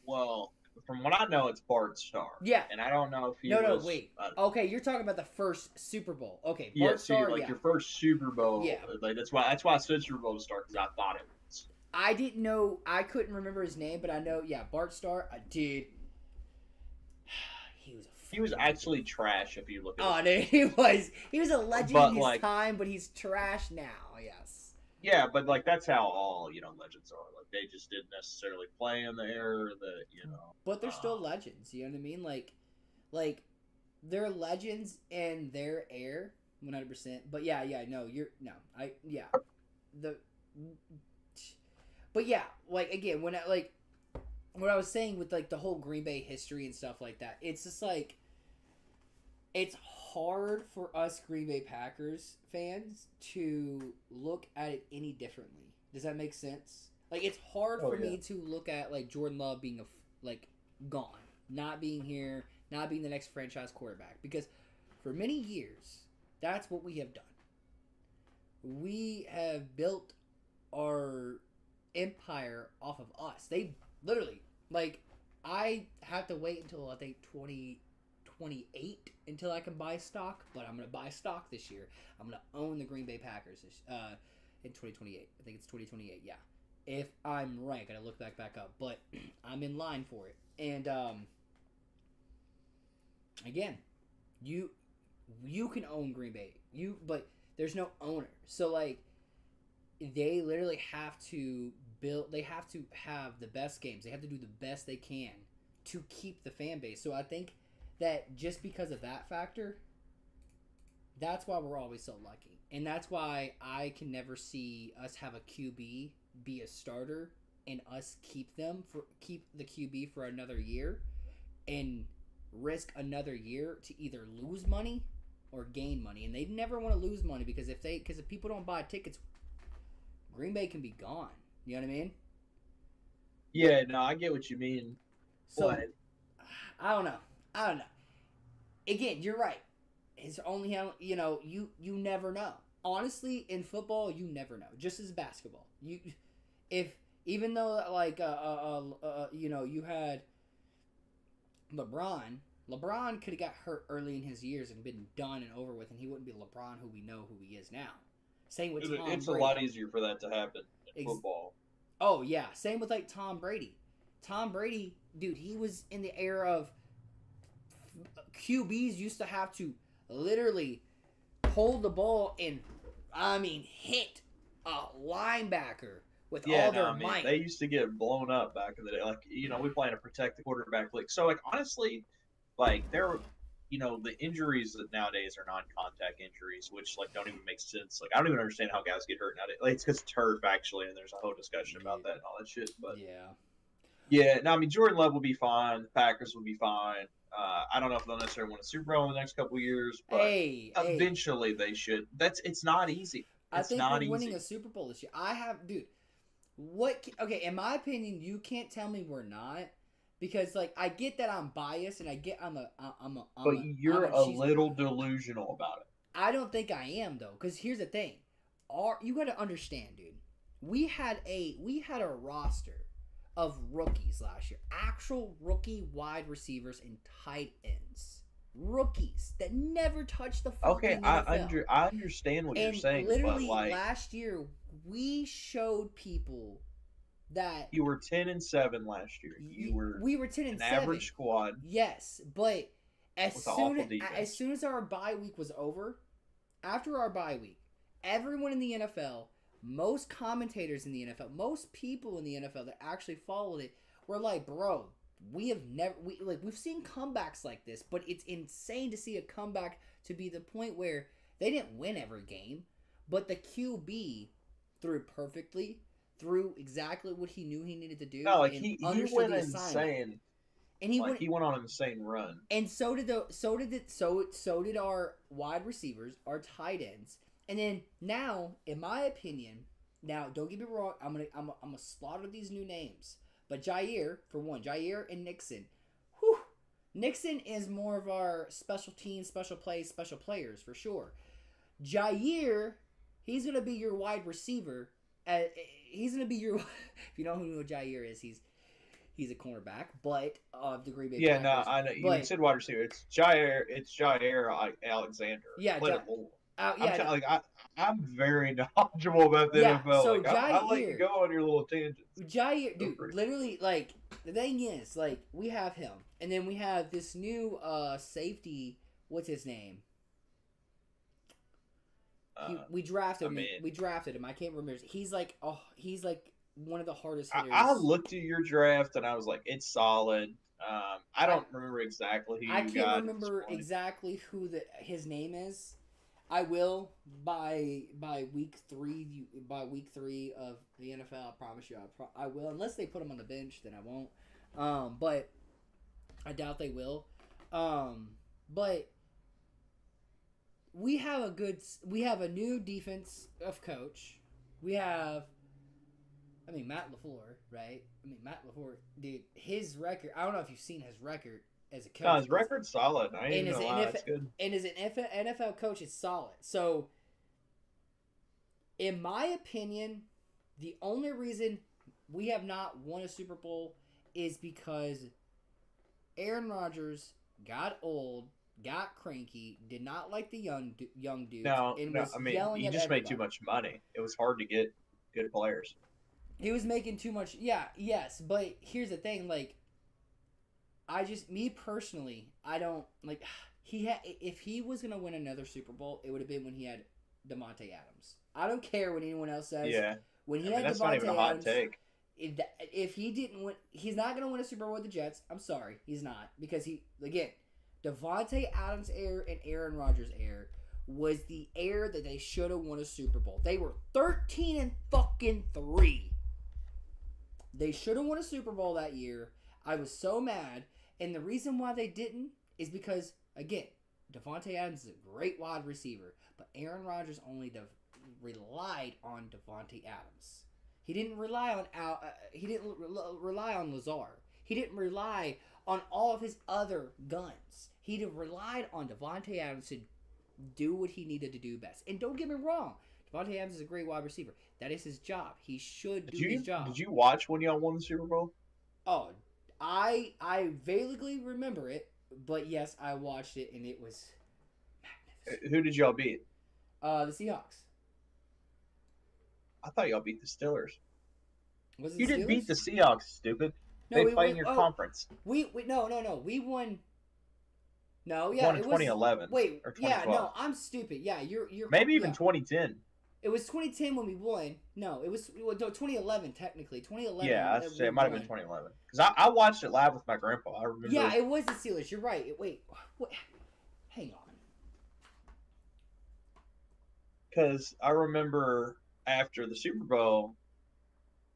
Well, from what I know, it's Bart Starr. Yeah, and I don't know if he No, wait. Okay, you're talking about the first Super Bowl. Okay, Bart Starr. Your first Super Bowl. Yeah, like that's why I said Super Bowl to start because I thought it was. I didn't know. I couldn't remember his name, but I know. Yeah, Bart Starr. I did. He was actually trash if you look at. Oh, dude, he was a legend in his time, but he's trash now. Yes. Yeah, but like that's how all legends are. Like they just didn't necessarily play in the era that. But they're still legends. You know what I mean? Like they're legends in their air, 100%. But yeah, no, But yeah, like again, when what I was saying with like the whole Green Bay history and stuff like that, it's just like it's hard for us Green Bay Packers fans to look at it any differently. Does that make sense? Like it's hard for me to look at like Jordan Love being gone, not being here, not being the next franchise quarterback, because for many years that's what we have done. We have built our empire off of us. They literally I have to wait until I think 2028 until I can buy stock, but I'm gonna buy stock this year. I'm gonna own the Green Bay Packers in 2028. I think it's 2028. Yeah, if I'm right, gotta look back up, but I'm in line for it. And again, you can own Green Bay, but there's no owner, so like they literally have to build. They have to have the best games. They have to do the best they can to keep the fan base. So I think that just because of that factor, that's why we're always so lucky, and that's why I can never see us have a QB be a starter and us keep the QB for another year and risk another year to either lose money or gain money. And they never want to lose money because if people don't buy tickets, Green Bay can be gone. You know what I mean? Yeah, no, I get what you mean. So what? I don't know. Again, you're right. It's only you never know. Honestly, in football, you never know. Just as basketball, even though you had LeBron. LeBron could have got hurt early in his years and been done and over with, and he wouldn't be LeBron who we know who he is now. Same with Tom Brady. It's a lot easier for that to happen in football. Oh, yeah. Same with, Tom Brady. Tom Brady, dude, he was in the era of QBs used to have to literally hold the ball and, hit a linebacker with all their might. They used to get blown up back in the day. We playing to protect the quarterback league. So, honestly, the injuries that nowadays are non-contact injuries, which like don't even make sense. Like I don't even understand how guys get hurt nowadays. Like it's because turf actually, and there's a whole discussion about that and all that shit. But Yeah. yeah, no, I mean Jordan Love will be fine. The Packers will be fine. I don't know if they'll necessarily win a Super Bowl in the next couple of years, but Hey, eventually they should. It's not easy. I It's think not we're winning easy. a Super Bowl this year. Dude. Okay, in my opinion, you can't tell me we're not, because like I get that I'm biased and I get But you're a cheese. little delusional about it. I don't think I am though, because here's the thing, you got to understand, dude. We had a roster of rookies last year, actual rookie wide receivers and tight ends, rookies that never touched the fucking Okay, NFL. I understand what you're saying, Literally but like last year we showed people that you were 10-7 last year. we were 10 an and 7. average squad. Yes, but as With awful soon defense. as our bye week was over, after our bye week, everyone in the NFL, most commentators in the NFL, most people in the NFL that actually followed it were like, "Bro, we've seen comebacks like this, but it's insane to see a comeback to be the point where they didn't win every game, but the QB threw perfectly, threw exactly what he knew he needed to do, No, like and he understood went the assignment." insane. And He went on an insane run. and so did our wide receivers, our tight ends. And then now, in my opinion, now don't get me wrong, I'm gonna slaughter these new names. But Jair, for one, Jair and Nixon. Whew. Nixon is more of our special teams, special plays, special players for sure. Jair, he's gonna be your wide receiver. He's gonna be your if you know who Jair is, he's a cornerback, but of the Green Bay Yeah, Packers. no, I know. But You said wide receiver. It's Jair Alexander. Yeah, Let it roll. yeah. I'm very knowledgeable about the Yeah, NFL. so Like I'll let you Jair- go on your little tangents. Jair, Go dude, for it. literally, like, the thing is, like, we have him, and then we have this new safety. What's his name? We drafted him. We drafted him. I can't remember. He's like one of the hardest hitters. I looked at your draft and I was like, it's solid. I don't remember exactly who you got. I can't remember exactly who his name is. I will by week 3 of the NFL. I promise you, I will, unless they put him on the bench, then I won't. But I doubt they will. But we have a new defense of coach. We have, Matt LaFleur, right? Matt LaFleur, dude, his record. I don't know if you've seen his record as a coach. No, his record's solid. I ain't gonna lie, it's good. And as an NFL coach, it's solid. So, in my opinion, the only reason we have not won a Super Bowl is because Aaron Rodgers got old, got cranky, did not like the young dudes. No, yelling he at just everybody. made too much money. It was hard to get good players. He was making too much. Yeah, yes, but here's the thing, like, me personally, I don't like. If he was gonna win another Super Bowl, it would have been when he had Devontae Adams. I don't care what anyone else says. Yeah, When he had that's Devontae not even a hot Adams, take. if he didn't win, he's not gonna win a Super Bowl with the Jets. I'm sorry, he's not, because Devontae Adams' heir and Aaron Rodgers' heir was the heir that they should have won a Super Bowl. They were 13-3. They should have won a Super Bowl that year. I was so mad. And the reason why they didn't is because, again, Devontae Adams is a great wide receiver, but Aaron Rodgers only relied on Devontae Adams. He didn't rely on rely on Lazard. He didn't rely on all of his other guns. He relied on Devontae Adams to do what he needed to do best. And don't get me wrong, Devontae Adams is a great wide receiver. That is his job. He should do his job. Did you watch when y'all won the Super Bowl? Oh, I vaguely remember it, but yes, I watched it, and it was magnificent. Who did y'all beat? The Seahawks. I thought y'all beat the Steelers. Was it You Steelers? didn't beat the Seahawks, stupid. No, They play in your conference. No. We won. No, Won in 2011. Wait, or yeah, 2012. no, I'm stupid. Yeah, you're Maybe even yeah. 2010. It was 2010 when we won. No, it was 2011 technically. 2011. Yeah, I'd say it might have been 2011. Because I watched it live with my grandpa. I remember. Yeah, it was the Steelers. You're right. Wait, what? because I remember after the Super Bowl,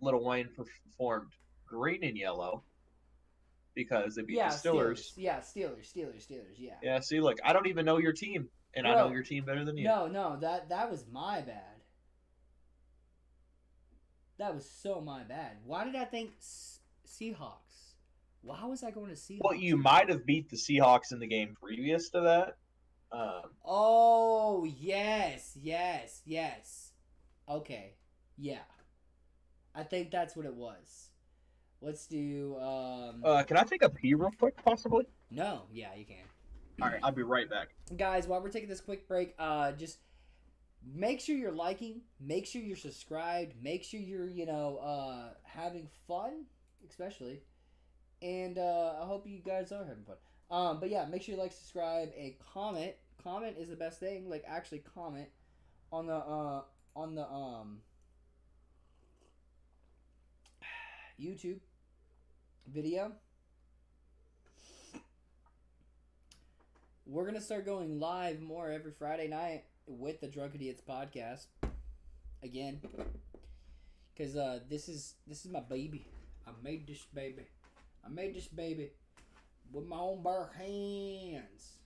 Lil Wayne performed green and yellow because they beat the Yeah, Steelers. Steelers. Yeah, Steelers. Yeah. Yeah, see, look, I don't even know your team, and I know Bro, your team better than you. no, that was my bad. That was so my bad. Why did I think Seahawks? Why was I going to Seahawks? Well, you might have beat the Seahawks in the game previous to that. Oh, yes. Okay. Yeah. I think that's what it was. Let's do Can I take a pee real quick, possibly? No, yeah, you can. All right, I'll be right back. Guys, while we're taking this quick break, just make sure you're liking, make sure you're subscribed, make sure you're, having fun, especially. And I hope you guys are having fun. But yeah, make sure you like, subscribe, and comment. Comment is the best thing. Like, actually comment on the YouTube video. We're gonna start going live more every Friday night with the Drunk Idiots podcast again, because this is my baby. I made this baby with my own bare hands.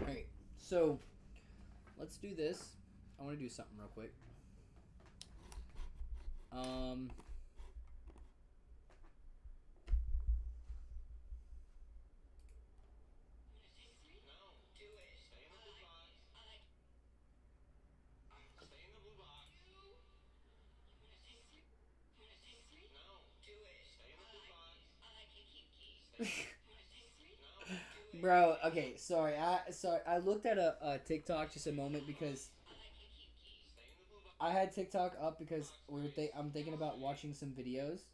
Alright, so let's do this. I want to do something real quick. Bro, okay, sorry. I looked at a TikTok just a moment because I had TikTok up because I'm thinking about watching some videos.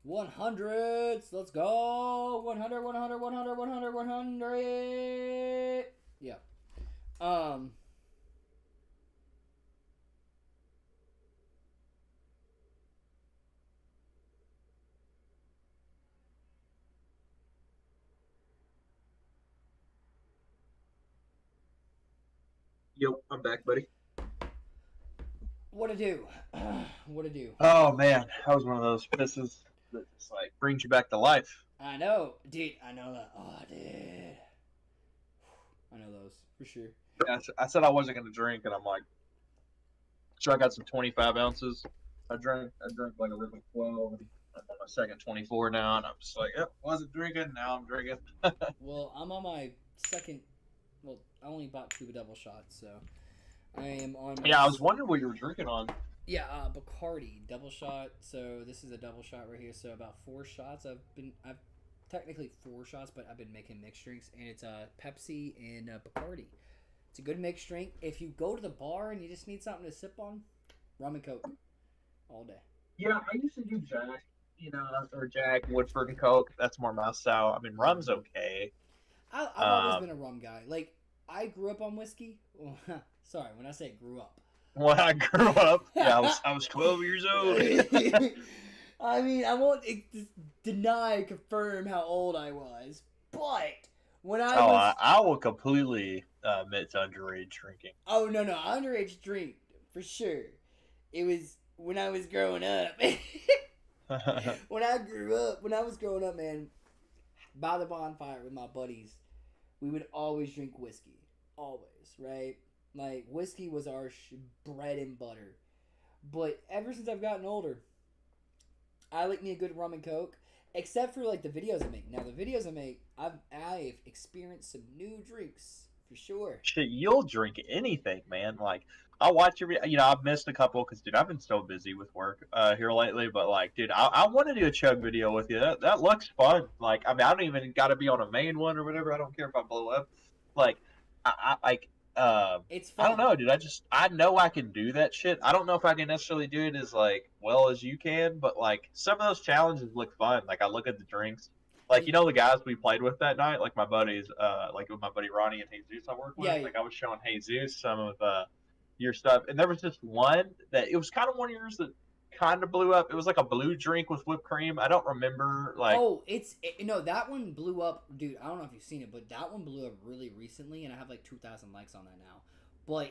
$100s. Let's go. 100. Yeah. Yo, I'm back, buddy. What to do? Oh man, that was one of those pisses that just like brings you back to life. I know, dude. I know that. Oh, dude. I know those for sure. Yeah, I said I wasn't gonna drink, and I'm like, so I got some 25 ounces. I drank like a little 12. And I'm on my second 24 now, and I'm just like, yep, wasn't drinking. Now I'm drinking. Well, I'm on my second. Well, I only bought 2 double shots, so I am on. Yeah, I was wondering what you were drinking on. Yeah, Bacardi double shot. So this is a double shot right here. So about 4 shots. I've technically 4 shots, but I've been making mixed drinks, and it's Pepsi and Bacardi. It's a good mixed drink. If you go to the bar and you just need something to sip on, rum and Coke all day. Yeah, I used to do Jack, or Jack, Woodford and Coke. That's more my style. I mean, rum's okay. I've always been a rum guy. Like, I grew up on whiskey. Sorry, when I say grew up. When I grew up, yeah, I was 12 years old. I mean, I won't confirm how old I was, but when I will completely admit to underage drinking. Oh no, underage drink for sure. It was when I was growing up. When I was growing up, man, by the bonfire with my buddies, we would always drink whiskey. Always, right? Like, whiskey was our bread and butter. But ever since I've gotten older, I like me a good rum and Coke. Except for, like, the videos I make. Now, the videos I make, I've experienced some new drinks, for sure. Shit, you'll drink anything, man. Like, I'll watch your, I've missed a couple, because, dude, I've been so busy with work here lately. But, like, dude, I want to do a chug video with you. That looks fun. Like, I mean, I don't even got to be on a main one or whatever. I don't care if I blow up. Like, it's fun. I don't know, dude. I know I can do that shit. I don't know if I can necessarily do it as like well as you can, but like some of those challenges look fun. Like I look at the drinks, like the guys we played with that night, like my buddies, like with my buddy Ronnie and Jesus I work with. Yeah. Like I was showing Jesus some of your stuff, and there was just one that it was kind of one of yours that kind of blew up. It was like a blue drink with whipped cream. I don't remember like. Oh, no, that one blew up, dude. I don't know if you've seen it, but that one blew up really recently, and I have like 2,000 likes on that now. But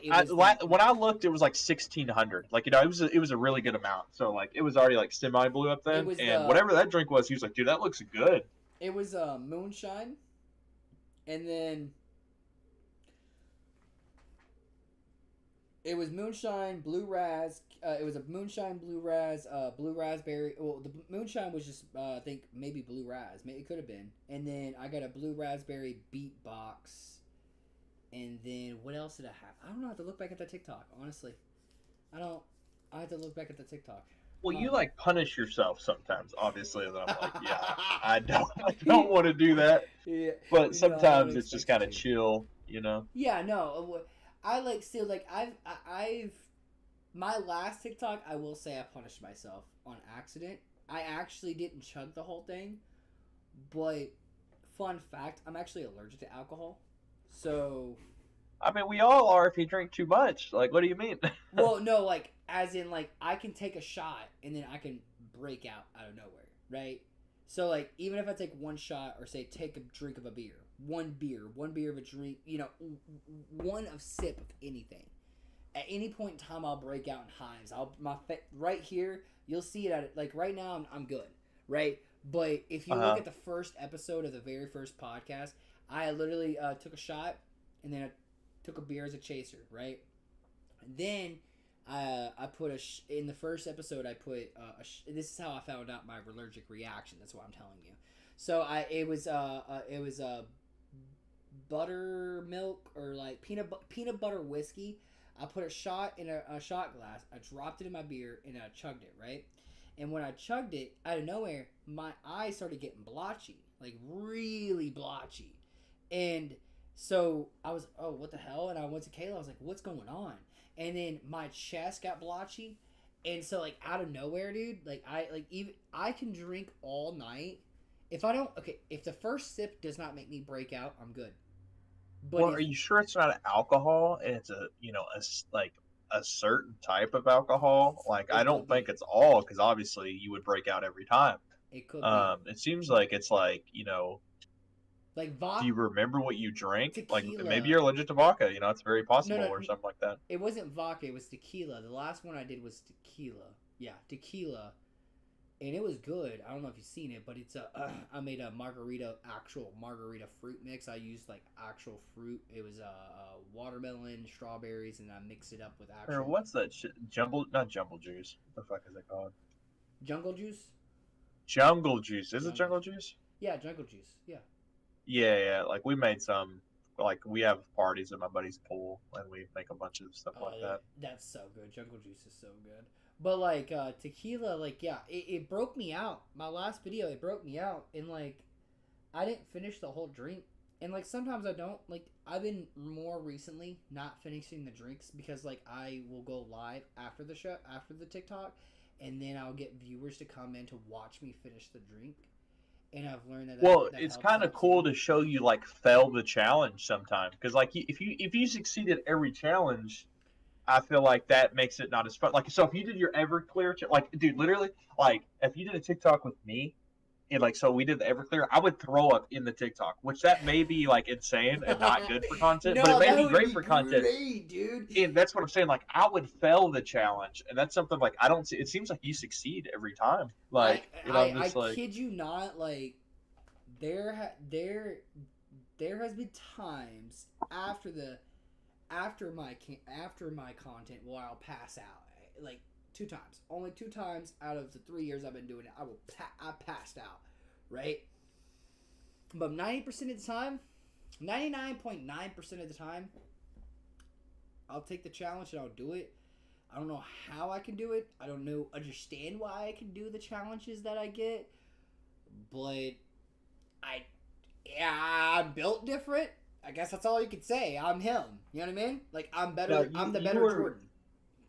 When I looked, it was like 1,600. Like it was a really good amount. So like it was already like semi blew up then. And whatever that drink was, he was like, dude, that looks good. It was moonshine, and then it was moonshine, blue raz. It was a moonshine, blue raz, blue raspberry. Well, the moonshine was just I think maybe blue raz. Maybe it could have been. And then I got a blue raspberry beatbox. And then what else did I have? I don't know. I have to look back at the TikTok. Honestly, I don't. I have to look back at the TikTok. Well, you like punish yourself sometimes. Obviously, and I'm like, yeah, I don't want to do that. Yeah, but sometimes it's just kind of chill, you know. Yeah, no. I like still like I've my last TikTok. I will say I punished myself on accident. I actually didn't chug the whole thing, but fun fact, I'm actually allergic to alcohol. So, I mean, we all are if you drink too much. Like, what do you mean? Well, no, like as in like I can take a shot and then I can break out of nowhere, right? So like even if I take one shot or say take a drink of a beer, one beer of a drink, one of sip of anything. At any point in time, I'll break out in hives. Right here, you'll see it at like right now. I'm good, right? But if you look at the first episode of the very first podcast, I literally took a shot and then I took a beer as a chaser, right? And then I put in the first episode. I put this is how I found out my allergic reaction. That's what I'm telling you. So it was buttermilk or like peanut butter whiskey. I put a shot in a shot glass. I dropped it in my beer and I chugged it, right? And when I chugged it, out of nowhere, my eyes started getting blotchy, like really blotchy. And so I was, oh, what the hell? And I went to Kayla. I was like, what's going on? And then my chest got blotchy. And so like out of nowhere, dude, like I can drink all night. If the first sip does not make me break out, I'm good. But are you sure it's not alcohol and it's a certain type of alcohol? Like I don't think it's all, because obviously you would break out every time. It could be. It seems like it's like, like vodka. Do you remember what you drank? Tequila. Like maybe you're allergic to vodka. It's very possible, or something like that. It wasn't vodka. It was tequila. The last one I did was tequila. Yeah, tequila, and it was good. I don't know if you've seen it, but it's I made a actual margarita fruit mix. I used like actual fruit. It was watermelon, strawberries, and I mixed it up with actual. Or what's that shit? Not jumble juice. What the fuck is it called? Jungle juice. Jungle juice. Is it jungle juice? Yeah, jungle juice. Yeah. Yeah. Like we made some. Like we have parties at my buddy's pool, and we make a bunch of stuff like that. That's so good. Jungle juice is so good. But like tequila, like yeah, it broke me out. My last video, it broke me out, and like I didn't finish the whole drink. And like sometimes I don't. Like I've been more recently not finishing the drinks because like I will go live after the show, after the TikTok, and then I'll get viewers to come in to watch me finish the drink. And I've learned that. Well, it's kind of cool to show you like fail the challenge sometimes, because like if you succeed at every challenge, I feel like that makes it not as fun. Like so, if you did your Everclear, like dude, literally, like if you did a TikTok with me, and like so we did the Everclear, I would throw up in the TikTok, which that may be like insane and not good for content, but it may be great for content, dude. And that's what I'm saying. Like I would fail the challenge, and that's something like I don't see. It seems like you succeed every time. Like I kid you not. Like there has been times after my content where I'll pass out, like 2 times. Only 2 times out of the 3 years I've been doing it, I passed out, right? But 90% of the time, 99.9% of the time, I'll take the challenge and I'll do it. I don't know how I can do it. I don't understand why I can do the challenges that I get, but I'm built different. I guess that's all you could say. I'm him. You know what I mean? Like I'm better. I'm the better Jordan.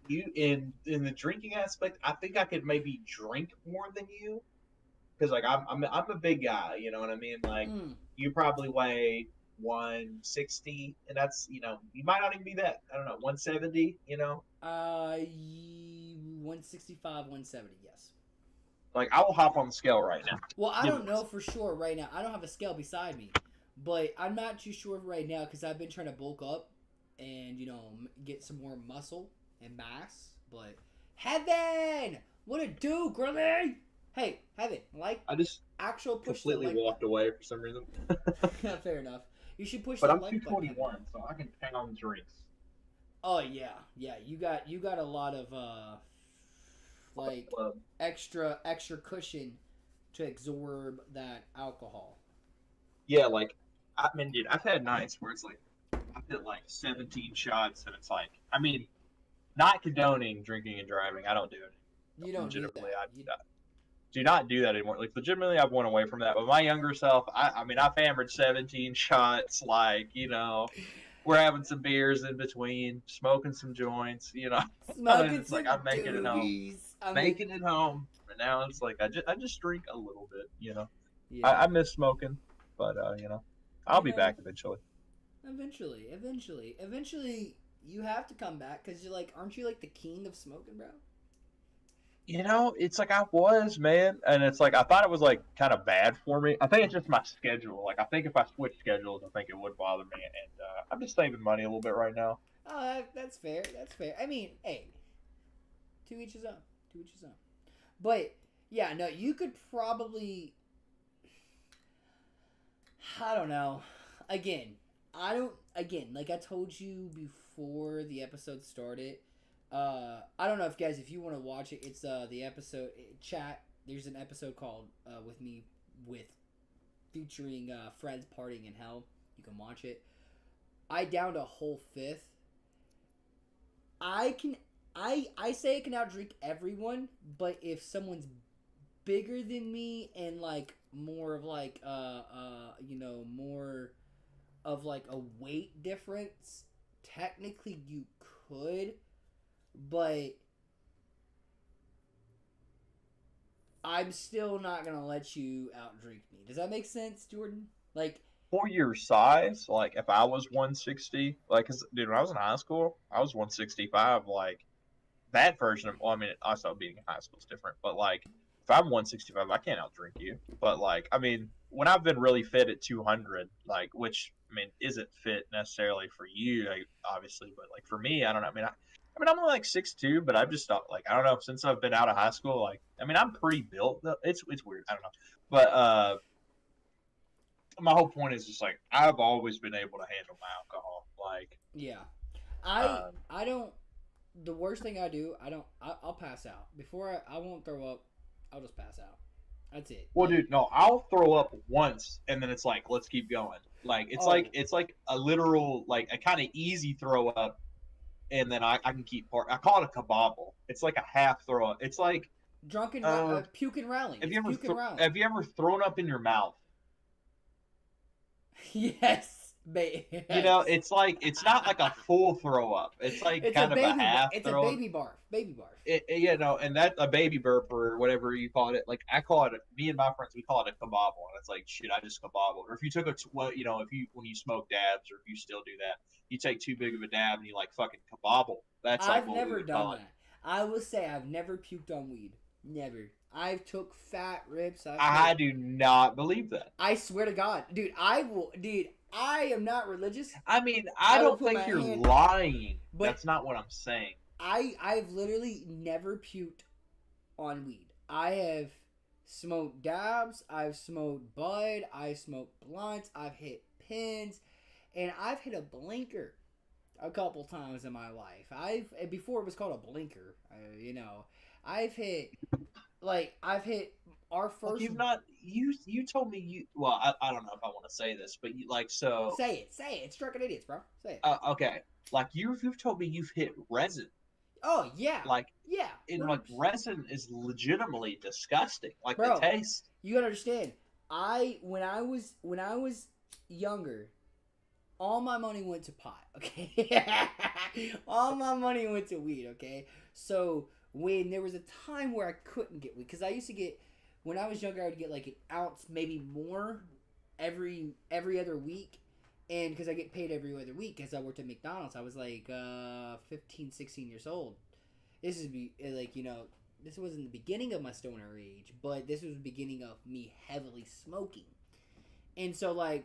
You in the drinking aspect, I think I could maybe drink more than you, because like I'm a big guy. You know what I mean? Like you probably weigh 160, and that's you might not even be that. I don't know, 170. 165, 170. Yes. Like I will hop on the scale right now. Well, I Give me don't know for sure right now. I don't have a scale beside me, but I'm not too sure right now because I've been trying to bulk up and get some more muscle and mass. But Heaven, what it do, Grilly? Hey, Heaven, like I just actual push the completely like walked button. away for some reason. Fair enough. You should push But the I'm like button, Heaven. 221, so I can hang on drinks. Oh yeah, yeah. You got a lot of like Club. extra cushion to absorb that alcohol. Yeah, like I mean, dude, I've had nights where it's like I've hit like 17 shots, and it's like, I mean, not condoning drinking and driving. I don't do it. You don't do Legitimately, that. I do not do that anymore. Like legitimately, I've went away from that. But my younger self, I mean, I've hammered 17 shots. Like we're having some beers in between, smoking some joints. And Smoking it's like some I'm making it home, doobies. making it home. And now it's like I just drink a little bit. Yeah. I miss smoking, but I'll You be know, back eventually. eventually, you have to come back because you're like, aren't you like the king of smoking, bro? It's like I was, man, and it's like I thought it was like kind of bad for me. I think it's just my schedule. Like I think if I switch schedules, I think it would bother me. And I'm just saving money a little bit right now. Oh, that's fair. That's fair. I mean, hey, to each his own. To each his own. But yeah, no, you could probably. I don't know. Again, I don't. Again, like I told you before the episode started, I don't know if you want to watch it. It's the episode chat. There's an episode called with me with featuring Fred's partying in hell. You can watch it. I downed a whole fifth. I can I say I can outdrink everyone, but if someone's bigger than me and like more of like more of like a weight difference, technically you could, but I'm still not gonna let you outdrink me. Does that make sense, Jordan? Like, For your size, like if I was 160, like, 'cause, dude, when I was in high school, I was 165. Like that version of, well, I mean, also being in high school is different, but like if I'm 165, I can't outdrink you. But like, I mean, when I've been really fit at 200, like, which I mean isn't fit necessarily for you, like, obviously, but like for me, I don't know. I mean, I'm only like 6'2", but I've just like I don't know. Since I've been out of high school, like, I mean, I'm pretty built. It's weird. I don't know, but my whole point is just like I've always been able to handle my alcohol. Like, yeah, I um, I don't. The worst thing I do, I'll pass out before I won't throw up. I'll just pass out. That's it. well, Like, dude, no, I'll throw up once, and then it's like, let's keep going. Like, oh, it's like a literal, like a kind of easy throw up, and then I can keep part. I call it a kabobble. It's like a half throw up. It's like, uh, puke and rallying. It's puke and rallying. have you ever thrown up in your mouth? Yes, yes. It's like it's not like a full throw up. It's like kind of a half It's a throw up. baby barf. Baby barf. And that a baby burp or whatever you call it. Like I call it, me and my friends, we call it a kabobble, and it's like shit. I just kabobbled. Or if you took if you when you smoke dabs, or if you still do that, you take too big of a dab and you like fucking kabobble. That's like I've what we never would done call it. that. I will say I've never puked on weed. Never. I've took fat rips. I do not believe that. I swear to God, dude. I will, dude. I am not religious. I mean, I I will don't put my think you're hand, lying. but That's not what I'm saying. I've literally never puked on weed. I have smoked dabs. I've smoked bud. I've smoked blunts. I've hit pins, and I've hit a blinker a couple times in my life. Before it was called a blinker. I've hit I've hit our Like first. you've not you told me you well I don't know if I want to say this, but you like so Say it. It's drunken idiots, bro. Say it. okay, like you've told me you've hit resin. Oh yeah, Like yeah, in like 100%. resin is legitimately disgusting. Like the Bro. taste. You gotta understand. When I was younger, all my money went to pot. Okay, all my money went to weed. Okay, so when there was a time where I couldn't get weed, because I used to get when I was younger, I would get like an ounce, maybe more, every other week, And because I get paid every other week, because I worked at McDonald's, I was like 15, 16 years old. This is like, this wasn't the beginning of my stoner age, but this was the beginning of me heavily smoking. And so, like,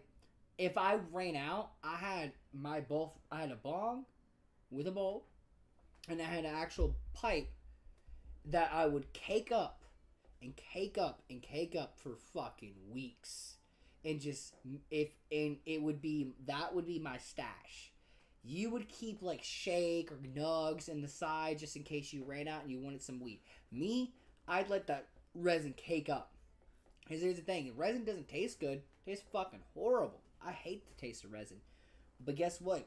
if I ran out, I had a bong with a bowl, and I had an actual pipe that I would cake up and cake up and cake up for fucking weeks. And it would be my stash. You would keep like shake or nugs in the side just in case you ran out and you wanted some weed. Me, I'd let that resin cake up. Because here's the thing, resin doesn't taste good. It tastes fucking horrible. I hate the taste of resin. But guess what?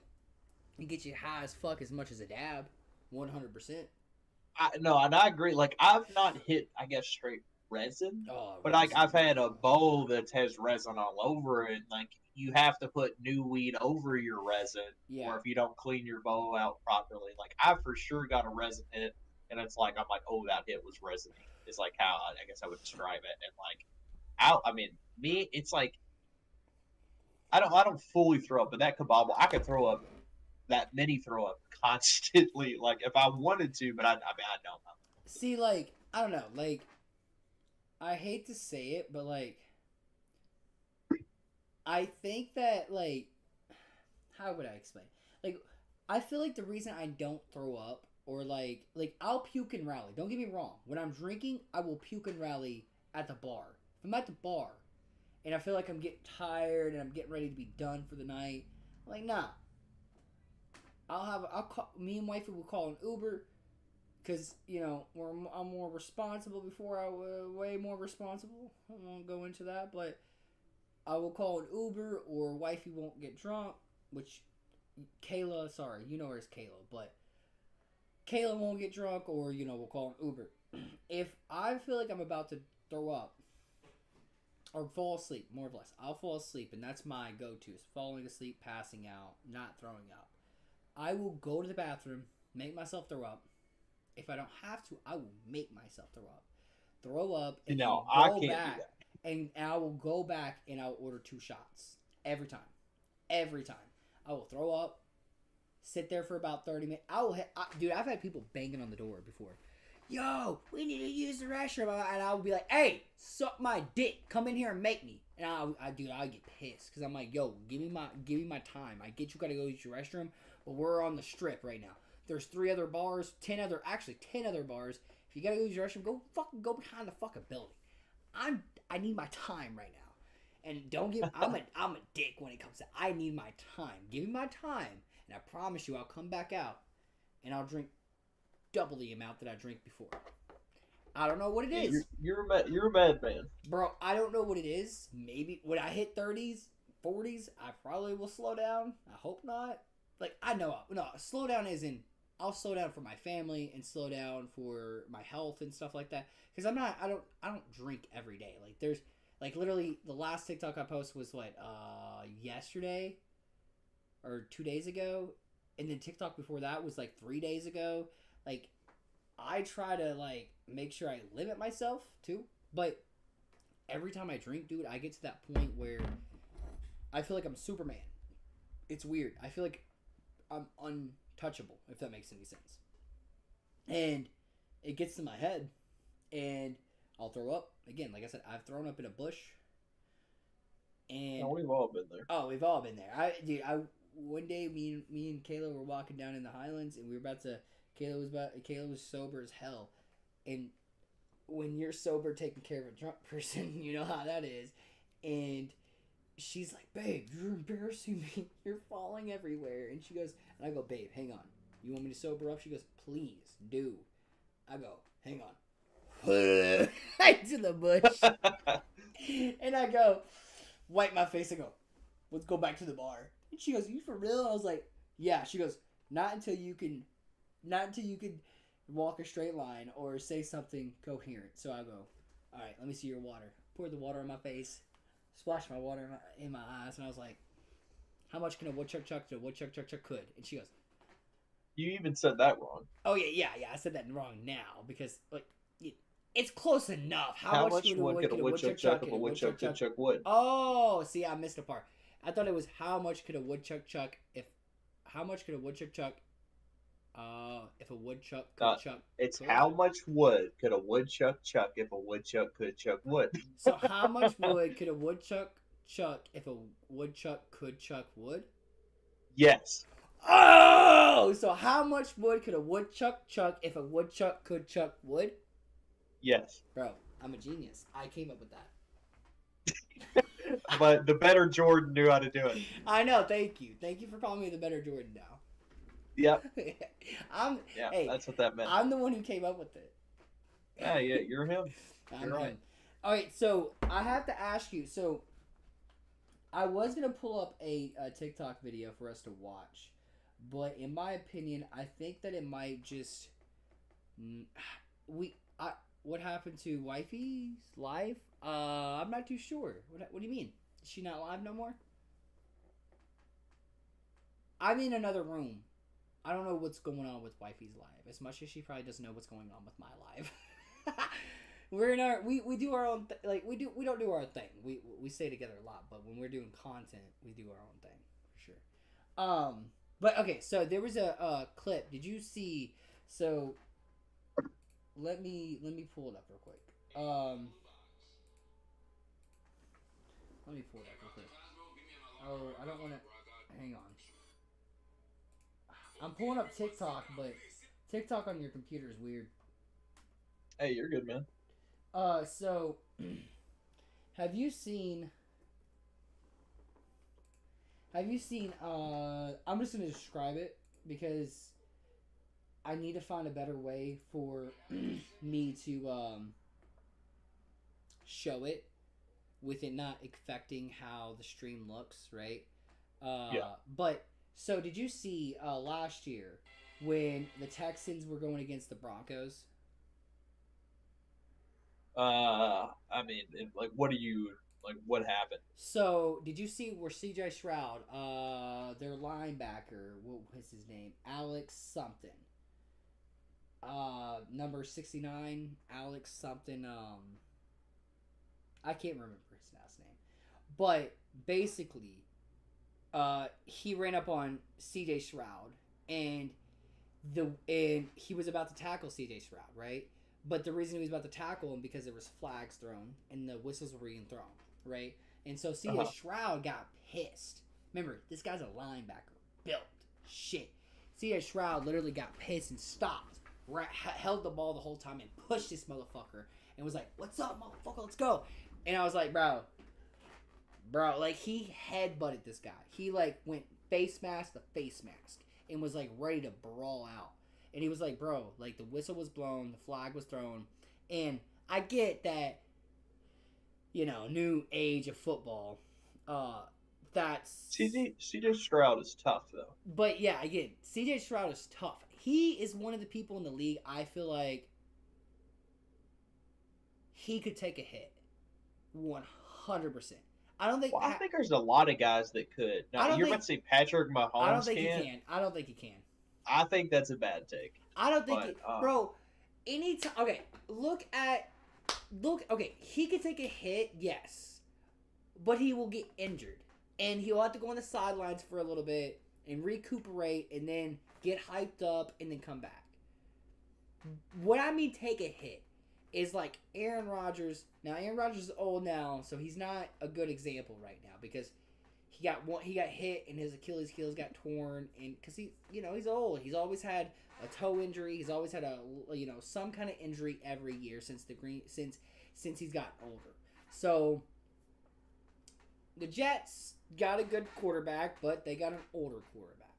It gets you high as fuck as much as a dab. 100%. No, and I agree. Like, I've not hit, I guess, straight resin, but like resin. I've had a bowl that has resin all over it. Like, you have to put new weed over your resin, Yeah. or if you don't clean your bowl out properly. Like, I for sure got a resin hit, and it's like I'm like, oh, that hit was resiny. It's like how I guess I would describe it. And like, I mean, me, it's like I don't fully throw up, but that kabobble, I could throw up that many throw up constantly, like if I wanted to, but I mean I don't know. See, like, I don't know, like, I hate to say it, but like, I think that, like, how would I explain? Like, I feel like the reason I don't throw up, or like I'll puke and rally. Don't get me wrong. When I'm drinking, I will puke and rally at the bar. If I'm at the bar, and I feel like I'm getting tired and I'm getting ready to be done for the night, I'm like, nah. Me and wifey will call an Uber, because, I'm more responsible before I was way more responsible. I won't go into that, but I will call an Uber, or wifey won't get drunk, which Kayla, sorry, you know her as Kayla, but Kayla won't get drunk, or, we'll call an Uber. If I feel like I'm about to throw up, or fall asleep, more or less, I'll fall asleep, and that's my go-to, is falling asleep, passing out, not throwing up. I will go to the bathroom, make myself throw up. If I don't have to, I will make myself throw up, and No, then I go can't back, do that. and I will go back and I'll order 2 shots every time. Every time, I will throw up, sit there for about 30 minutes. Dude, I've had people banging on the door before. Yo, we need to use the restroom, and I will be like, hey, suck my dick, come in here and make me. And I get pissed, because I'm like, yo, give me my time. I get you gotta go use your restroom, but we're on the strip right now. There's 3 other bars, 10 other bars. If you gotta go use your restroom, go behind the fucking building. I need my time right now. And don't give I'm a dick when it comes to I need my time. Give me my time, and I promise you I'll come back out and I'll drink double the amount that I drank before. I don't know what it is. You're a madman. Bro, I don't know what it is. Maybe when I hit 30s, 40s, I probably will slow down. I hope not. Like, I know, no, slow down as in, I'll slow down for my family and slow down for my health and stuff like that. Because I don't drink every day. Like, there's, like, literally, the last TikTok I posted was, yesterday? Or 2 days ago? And then TikTok before that was, 3 days ago. Like, I try to, make sure I limit myself, too. But every time I drink, dude, I get to that point where I feel like I'm Superman. It's weird. I feel like I'm untouchable, if that makes any sense. And it gets to my head, and I'll throw up. Again, like I said, I've thrown up in a bush. And we've all been there. Oh, we've all been there. One day, me and Kayla were walking down in the Highlands, and we were about to. Kayla was sober as hell, and when you're sober taking care of a drunk person, you know how that is. And she's like, babe, you're embarrassing me. You're falling everywhere. And she goes, and I go, babe, hang on. You want me to sober up? She goes, please do. I go, hang on. Into the bush. And I go, wipe my face and go, let's go back to the bar. And she goes, you for real? I was like, yeah. She goes, not until you can walk a straight line or say something coherent. So I go, all right, let me see your water. Pour the water on my face, splash my water in my eyes, and I was like, how much can a woodchuck chuck to a woodchuck chuck could? And she goes, you even said that wrong. oh yeah, I said that wrong now, because it's close enough. How much wood could a woodchuck chuck if a woodchuck would? Oh, see, I missed a part. I thought it was how much could a woodchuck chuck if a woodchuck could chuck It's could. how much wood could a woodchuck chuck if a woodchuck could chuck wood? So how much wood could a woodchuck chuck if a woodchuck could chuck wood? Yes. Oh, so how much wood could a woodchuck chuck if a woodchuck could chuck wood? Yes. Bro, I'm a genius. I came up with that. But the better Jordan knew how to do it. I know. Thank you. Thank you for calling me the better Jordan now. Yep. Hey, that's what that meant. I'm the one who came up with it. Yeah, you're him. You're right. All right, so I have to ask you. So I was gonna pull up a TikTok video for us to watch, but in my opinion, I think that it might just what happened to Wifey's life? I'm not too sure. What do you mean? Is she not live no more? I'm in another room. I don't know what's going on with Wifey's live as much as she probably doesn't know what's going on with my live. We're in our we do our own we don't do our own thing. We stay together a lot, but when we're doing content, we do our own thing for sure. But okay, so there was a clip. Did you see? So let me pull it up real quick. Let me pull it up real quick. Oh, I don't want to. Hang on. I'm pulling up TikTok, but TikTok on your computer is weird. Hey, you're good, man. So have you seen I'm just gonna describe it because I need to find a better way for me to show it with it not affecting how the stream looks, right? Yeah. But so did you see last year when the Texans were going against the Broncos? I mean, what happened? So, did you see where CJ Stroud, their linebacker, what was his name? Alex something. Number 69, Alex something, I can't remember his last name. But, basically, he ran up on CJ Stroud, and he was about to tackle CJ Stroud, right? But the reason he was about to tackle him because there was flags thrown and the whistles were being thrown, right? And so CJ Stroud got pissed. Remember, this guy's a linebacker, built shit. CJ Stroud literally got pissed and stopped, held the ball the whole time and pushed this motherfucker and was like, "What's up, motherfucker? Let's go." And I was like, bro, like he headbutted this guy. He like went face mask to face mask and was like ready to brawl out. And he was like, bro, like the whistle was blown, the flag was thrown. And I get that, new age of football. That's CJ Stroud is tough though. But yeah, again, CJ Stroud is tough. He is one of the people in the league I feel like he could take a hit. 100%. I don't think. Well, I think there's a lot of guys that could. Now, you're about to say Patrick Mahomes. I don't think he can. I don't think he can. I think that's a bad take. I don't think, bro. Anytime. Okay, Okay, he could take a hit, yes, but he will get injured, and he'll have to go on the sidelines for a little bit and recuperate, and then get hyped up, and then come back. What I mean, take a hit, is like Aaron Rodgers. Now, Aaron Rodgers is old now, so he's not a good example right now because he got hit and his Achilles heels got torn, and because he's old. He's always had a toe injury. He's always had some kind of injury every year since he's gotten older. So the Jets got a good quarterback, but they got an older quarterback.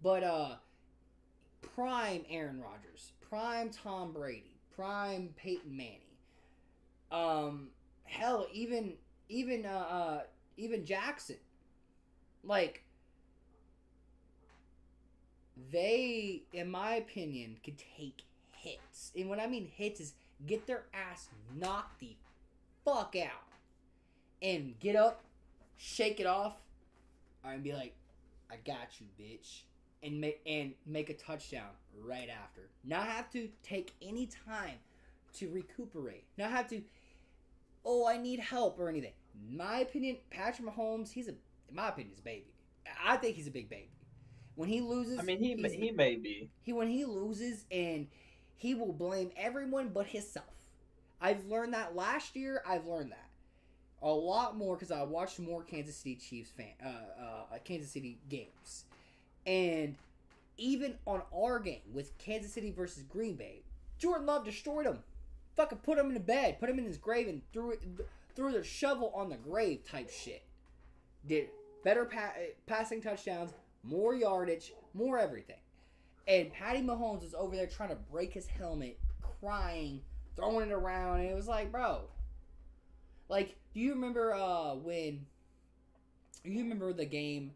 But prime Aaron Rodgers, prime Tom Brady, prime Peyton Manning. Hell, even Jackson. Like, they, in my opinion, could take hits. And what I mean hits is get their ass knocked the fuck out. And get up, shake it off, and be like, I got you, bitch. And make a touchdown right after. Not have to take any time to recuperate. Not have to, I need help or anything. In my opinion, Patrick Mahomes, in my opinion, is a baby. I think he's a big baby. When he loses, I mean, he may be. When he loses, and he will blame everyone but himself. I've learned that last year. I've learned that a lot more because I watched more Kansas City Chiefs Kansas City games, and even on our game with Kansas City versus Green Bay, Jordan Love destroyed him. Fucking put him in the bed, put him in his grave, and threw the shovel on the grave type shit. Did better passing touchdowns, more yardage, more everything. And Patty Mahomes was over there trying to break his helmet, crying, throwing it around, and it was like, bro. Like, do you remember when? You remember the game?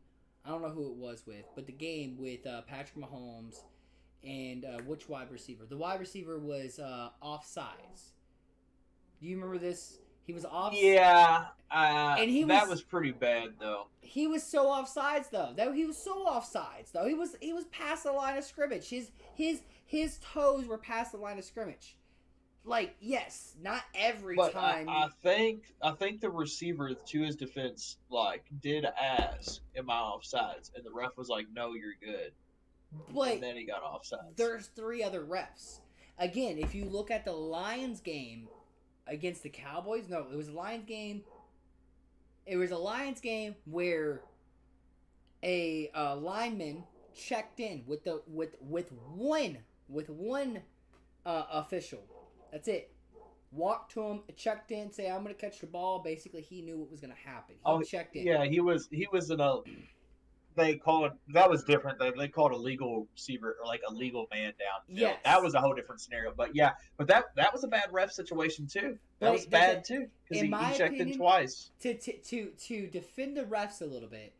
I don't know who it was with, but the game with Patrick Mahomes and which wide receiver? The wide receiver was offsides. Do you remember this? He was off. Yeah, and that was pretty bad though. He was so offsides though. He was so offsides though. He was past the line of scrimmage. His toes were past the line of scrimmage. Like, yes, not every time. I think the receiver, to his defense, like did ask, "Am I offsides?" And the ref was like, "No, you're good." But and then he got offsides. There's 3 other refs. Again, if you look at the Lions game against the Cowboys, no, it was a Lions game. It was a Lions game where a lineman checked in with one official. That's it. Walked to him, checked in, say, "I'm going to catch the ball." Basically, he knew what was going to happen. He checked in. Yeah, he was in a. They call it, that was different. They called a legal receiver or like a legal man down. Yes. That was a whole different scenario. But that was a bad ref situation too. That was bad too because he checked in twice. To defend the refs a little bit.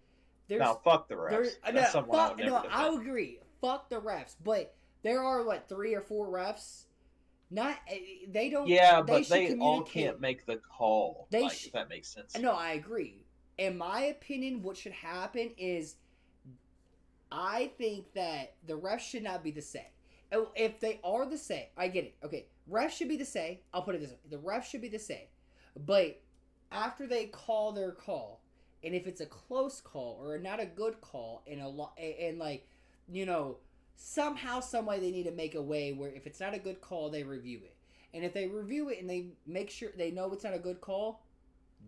No, fuck the refs. I agree. Fuck the refs. But there are 3 or 4 refs. Not they don't. Yeah, but they all can't make the call. If that makes sense. No, I agree. In my opinion, what should happen is, I think that the refs should not be the say. If they are the say, I get it. Okay, refs should be the say. I'll put it this way: the refs should be the say. But after they call their call, and if it's a close call or not a good call, somehow, some way they need to make a way where if it's not a good call, they review it. And if they review it and they make sure they know it's not a good call,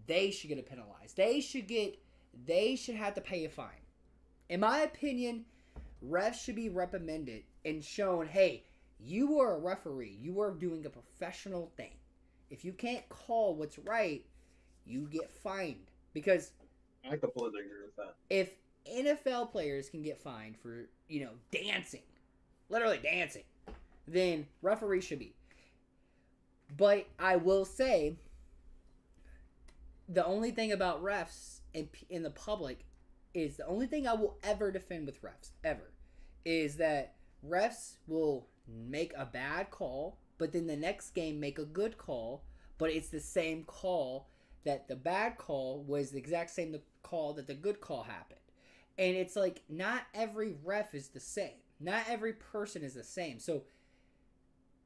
they should get penalized. They should have to pay a fine. In my opinion, refs should be reprimanded and shown, hey, you are a referee. You are doing a professional thing. If you can't call what's right, you get fined. Because I completely agree with that. If NFL players can get fined for, dancing, literally dancing, then referees should be. But I will say, the only thing about refs in the public is the only thing I will ever defend with refs, ever, is that refs will make a bad call, but then the next game make a good call, but it's the same call, that the bad call was the exact same call that the good call happened. And it's like, not every ref is the same. Not every person is the same. So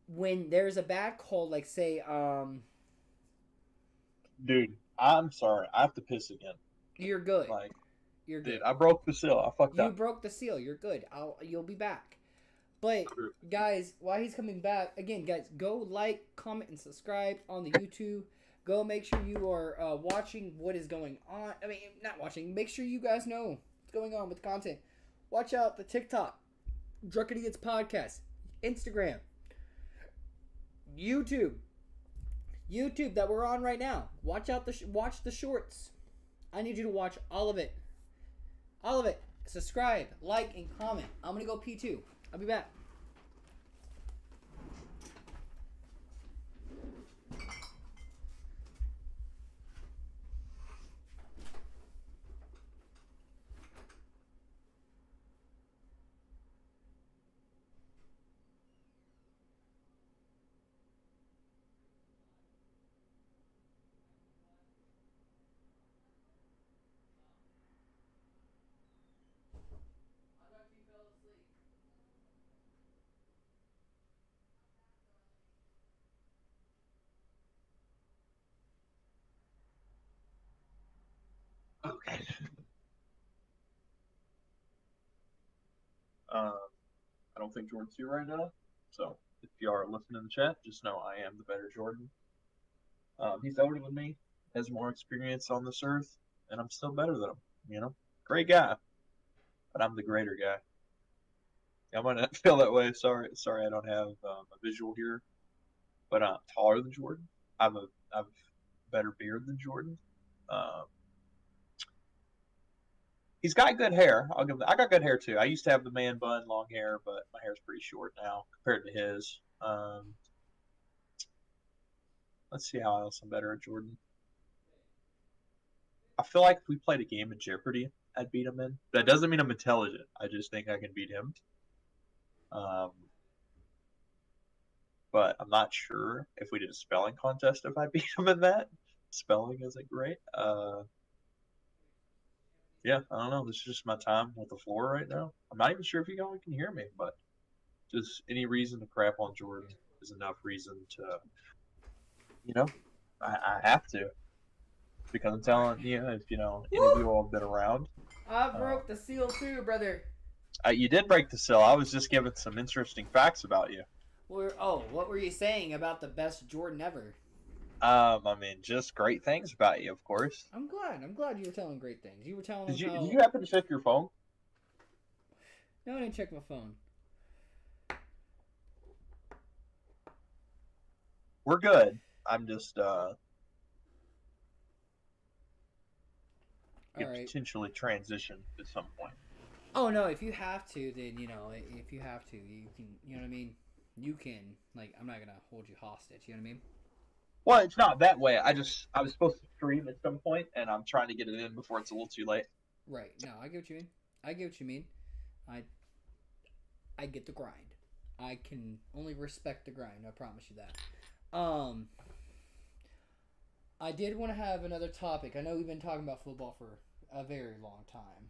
when there's a bad call, like say, dude, I'm sorry, I have to piss again. You're good. You're good. Dude, I broke the seal. I fucked up. You broke the seal. You're good. You'll be back. But guys, while he's coming back, again, guys, go like, comment, and subscribe on the YouTube. Go make sure you are watching what is going on. I mean, not watching. Make sure you guys know what's going on with the content. Watch out the TikTok, Drunk Idiots Podcast, Instagram, YouTube that we're on right now. Watch out watch the shorts. I need you to watch all of it. All of it. Subscribe, like, and comment. I'm gonna go P2. I'll be back. Okay. I don't think Jordan's here right now. So if you are listening in the chat, just know I am the better Jordan. He's older than me, has more experience on this earth, and I'm still better than him. Great guy, but I'm the greater guy. I might not feel that way. Sorry, I don't have a visual here, but I'm taller than Jordan. I've better beard than Jordan. Um, he's got good hair. I'll give him. I got good hair too. I used to have the man bun, long hair, but my hair's pretty short now compared to his. Let's see how else I'm better at Jordan. I feel like if we played a game of Jeopardy, I'd beat him in. That doesn't mean I'm intelligent. I just think I can beat him. But I'm not sure if we did a spelling contest if I beat him in that. Spelling isn't great. Yeah, I don't know. This is just my time with the floor right now. I'm not even sure if you guys can hear me, but just any reason to crap on Jordan is enough reason to, I have to. Because I'm telling you, if any of you all have been around. I broke the seal too, brother. You did break the seal. I was just giving some interesting facts about you. What were you saying about the best Jordan ever? Just great things about you, of course. I'm glad you were telling great things. You were telling Did you happen to check your phone? No, I didn't check my phone. We're good. I'm just potentially transition at some point. Oh no, if you have to, then if you have to, you can. You know what I mean? You can. Like, I'm not gonna hold you hostage. You know what I mean? Well, it's not that way. I was supposed to stream at some point, and I'm trying to get it in before it's a little too late. Right. No, I get what you mean. I get the grind. I can only respect the grind. I promise you that. I did want to have another topic. I know we've been talking about football for a very long time.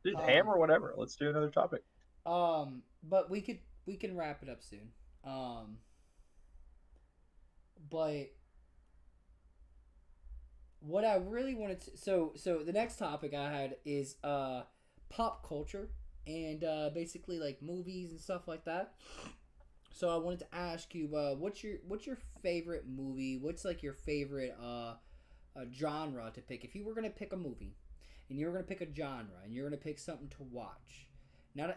Dude, hammer whatever. Let's do another topic. But we can wrap it up soon. But what I really wanted to so the next topic I had is pop culture and basically like movies and stuff like that. So I wanted to ask you, what's your favorite movie? What's like your favorite genre to pick? If you were gonna pick a movie, and you were gonna pick a genre, and you're gonna pick something to watch,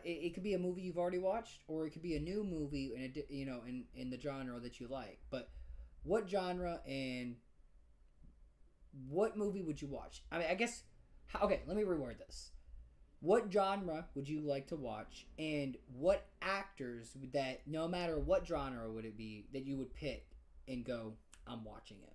it could be a movie you've already watched, or it could be a new movie in the genre that you like. But what genre and what movie would you watch? I mean, I guess. Okay, let me reword this. What genre would you like to watch, and what actors that, no matter what genre would it be, that you would pick and go, I'm watching it?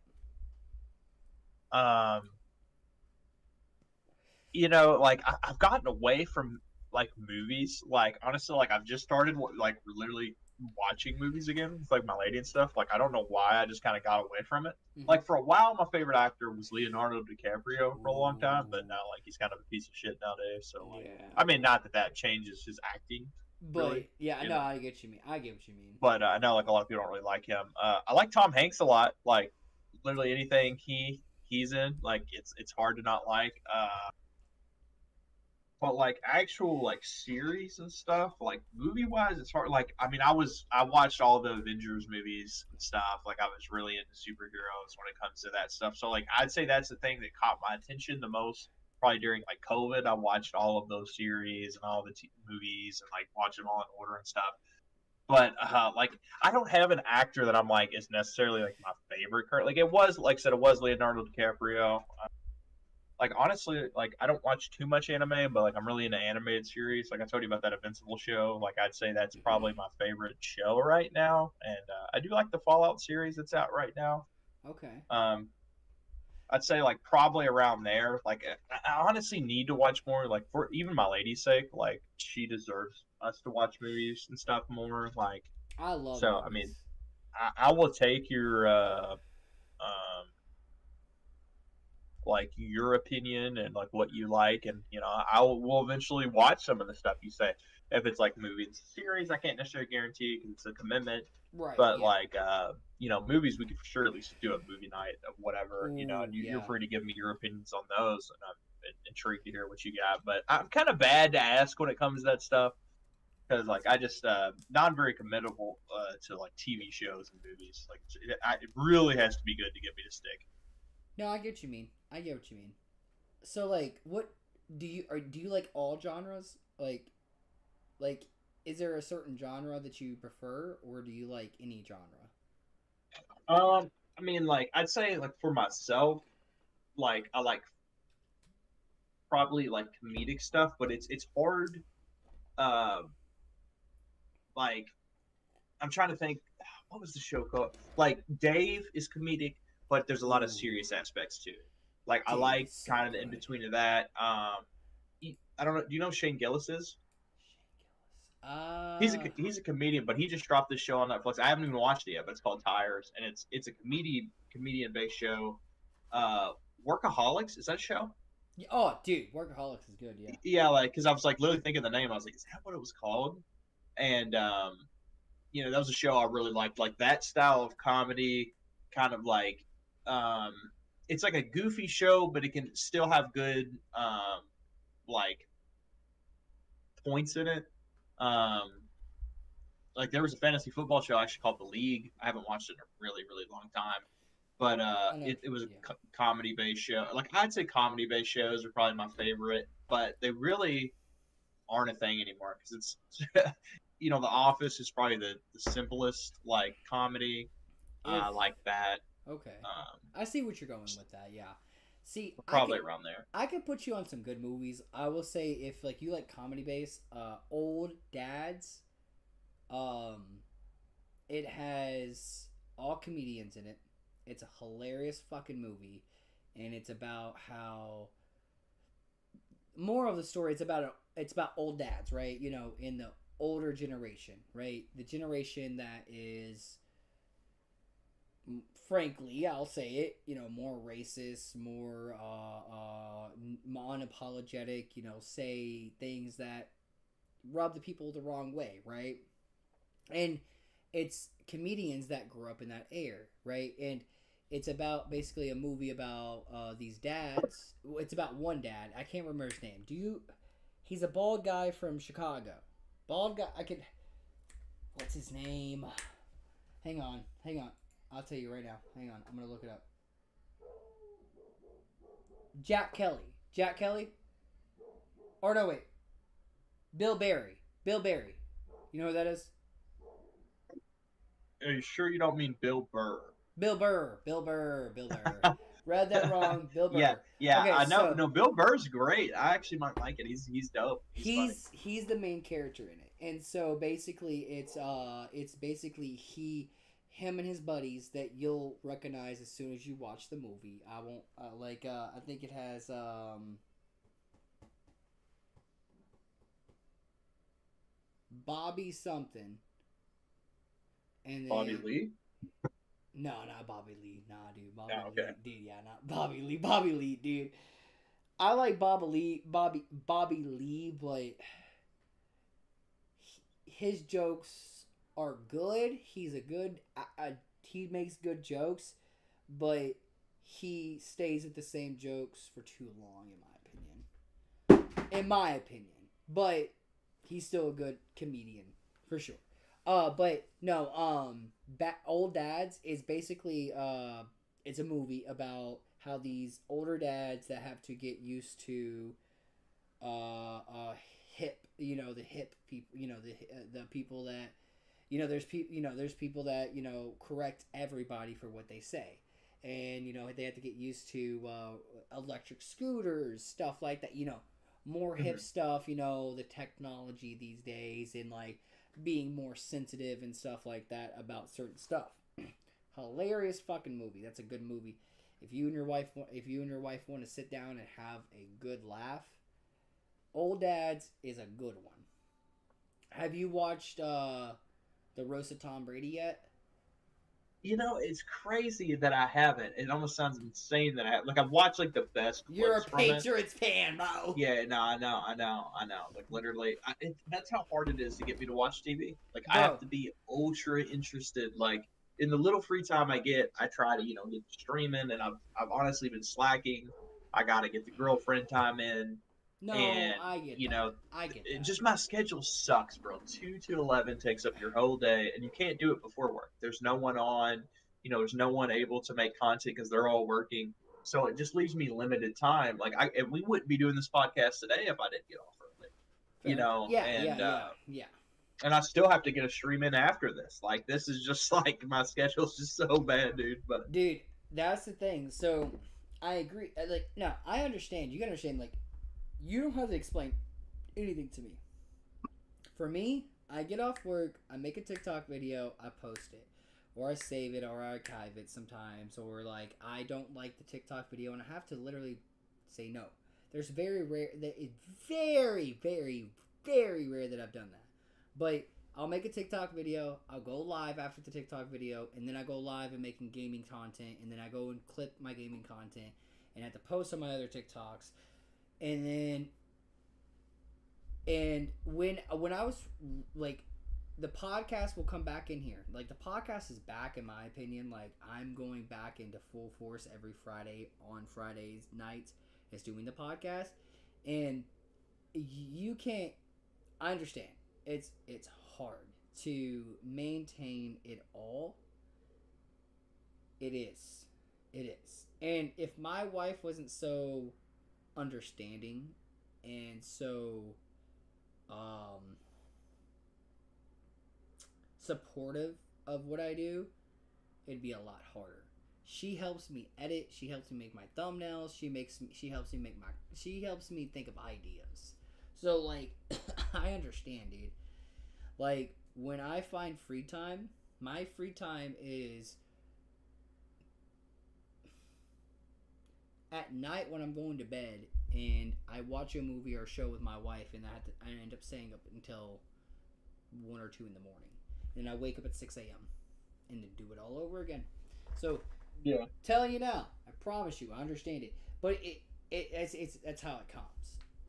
Like I've gotten away from like movies. Like honestly, like I've just started like literally watching movies again with like my lady and stuff. Like I don't know why, I just kind of got away from it. Mm-hmm. Like for a while, my favorite actor was Leonardo DiCaprio for a long time, but now like he's kind of a piece of shit nowadays. So like, yeah. I mean, not that changes his acting. But really, yeah, no, I get what you mean. But I know like a lot of people don't really like him. I like Tom Hanks a lot. Like literally anything he's in, like it's hard to not like. But like actual like series and stuff, like movie wise, it's hard. Like I mean, I watched all the Avengers movies and stuff. Like I was really into superheroes when it comes to that stuff. So like I'd say that's the thing that caught my attention the most. Probably during like COVID, I watched all of those series and all the movies and like watched them all in order and stuff. But like I don't have an actor that I'm like is necessarily like my favorite currently. Like it was, like I said, it was Leonardo DiCaprio. Like honestly, like I don't watch too much anime, but like I'm really into animated series. Like I told you about that Invincible show. Like I'd say that's probably my favorite show right now, and I do like the Fallout series that's out right now. Okay. I'd say like probably around there. Like I honestly need to watch more. Like for even my lady's sake, like she deserves us to watch movies and stuff more. Like I love. So movies. I mean, I will take your like your opinion and like what you like, and will eventually watch some of the stuff you say. If it's like movies series, I can't necessarily guarantee because it's a commitment, right? But yeah. Like movies, we could for sure at least do a movie night of whatever. Ooh, and you're free to give me your opinions on those, and I'm intrigued to hear what you got. But I'm kind of bad to ask when it comes to that stuff because like I just not very committable to like TV shows and movies. Like it really has to be good to get me to stick. No, I get what you mean. I get what you mean. So like, what do you like all genres? Like, is there a certain genre that you prefer, or do you like any genre? I mean, like I'd say like for myself, like I like probably like comedic stuff, but it's hard. Uh, like I'm trying to think, what was the show called? Like Dave is comedic, but there's a lot of Ooh, serious aspects to it. Like I Dave like is so kind of the in good. between of that. I don't know. Do you know who Shane Gillis is? Uh, He's a comedian, but he just dropped this show on Netflix. I haven't even watched it yet, but it's called Tires, and it's a comedian based show. Uh, Workaholics, is that a show? oh, dude, Workaholics is good. Yeah. Yeah, like because I was like literally thinking the name. I was like, is that what it was called? And that was a show I really liked. Like that style of comedy, kind of like um, it's like a goofy show, but it can still have good like points in it. Um, like there was a fantasy football show actually called The League. I haven't watched it in a really really long time, but I know. it was a Yeah. comedy based show. Like I'd say comedy based shows are probably my favorite, but they really aren't a thing anymore because it's The Office is probably the simplest like comedy. If Like that. Okay, Um, I see what you're going with that. Yeah. See, Probably around there. I could put you on some good movies. I will say if like you like comedy based, Old Dads, um, it has all comedians in it. It's a hilarious fucking movie, and it's about how more of the story. It's about old dads, right? In the older generation, right? The generation that is, frankly, I'll say it, more racist, more unapologetic, say things that rub the people the wrong way, right? And it's comedians that grew up in that era, right? And it's about basically a movie about these dads. It's about one dad. I can't remember his name. He's a bald guy from Chicago. Bald guy. What's his name? Hang on. I'll tell you right now. Hang on. I'm gonna look it up. Jack Kelly. Jack Kelly. Or no, wait. Bill Barry. Bill Barry. You know who that is? Are you sure you don't mean Bill Burr? Bill Burr. Bill Burr. Bill Burr. Read that wrong. Bill Yeah, Burr. yeah, Okay, I know. so No, Bill Burr's great. I actually might like it. He's dope. He's funny. he's the main character in it, and so basically it's basically him and his buddies that you'll recognize as soon as you watch the movie. I won't I think it has Bobby something, and Bobby then Lee. no, not Bobby Lee. Nah, dude, Bobby Oh, Lee, okay. dude, yeah, not Bobby Lee. Bobby Lee, dude. I like Bobby Lee, but his jokes are good. He's a good. He makes good jokes, but he stays at the same jokes for too long, in my opinion. In my opinion, but he's still a good comedian for sure. But no, Old Dads is basically it's a movie about how these older dads that have to get used to hip, the hip people, the people that, there's people that correct everybody for what they say, and they have to get used to electric scooters, stuff like that, more hip Mhm. stuff, the technology these days, and like being more sensitive and stuff like that about certain stuff. Hilarious fucking movie. That's a good movie. If you and your wife want to sit down and have a good laugh, Old Dads is a good one. Have you watched the Roast of Tom Brady yet? It's crazy that I haven't. It almost sounds insane that I have. Like I've watched like the best You're a clips from it. Patriots fan, bro. Yeah, no, I know. Like literally, that's how hard it is to get me to watch TV. Like I have Bro, to be ultra interested. Like in the little free time I get, I try to get streaming, and I've honestly been slacking. I got to get the girlfriend time in. No, And I get you that. know, I get that. just my schedule sucks, bro. 2 to 11 takes up your whole day, and you can't do it before work. There's no one on. There's no one able to make content because they're all working. So it just leaves me limited time. Like and we wouldn't be doing this podcast today if I didn't get off early. Fair. Yeah, yeah, And yeah, yeah. I still have to get a stream in after this. Like this is just like my schedule's just so bad, dude. But Dude, that's the thing. So, I agree. Like, no, I understand. You can understand. Like, you don't have to explain anything to me. For me, I get off work, I make a TikTok video, I post it. Or I save it or I archive it sometimes. Or, like, I don't like the TikTok video and I have to literally say no. There's very rare, that it's very, very, very rare that I've done that. But I'll make a TikTok video, I'll go live after the TikTok video, and then I go live and making gaming content, and then I go and clip my gaming content, and I have to post on my other TikToks. And then when I was like, the podcast will come back in here. Like, the podcast is back, in my opinion. Like, I'm going back into full force every Friday on Fridays nights is doing the podcast. And you can't, I understand it's hard to maintain it all. It is. And if my wife wasn't so understanding and so supportive of what I do, it'd be a lot harder. She helps me edit. She helps me make my thumbnails. She helps me think of ideas. So, like, I understand, dude. Like, when I find free time, my free time is at night when I'm going to bed and I watch a movie or a show with my wife, and I end up staying up until 1 or 2 in the morning. And I wake up at 6 a.m. and then do it all over again. So, yeah, telling you now, I promise you, I understand it. But it's that's how it comes.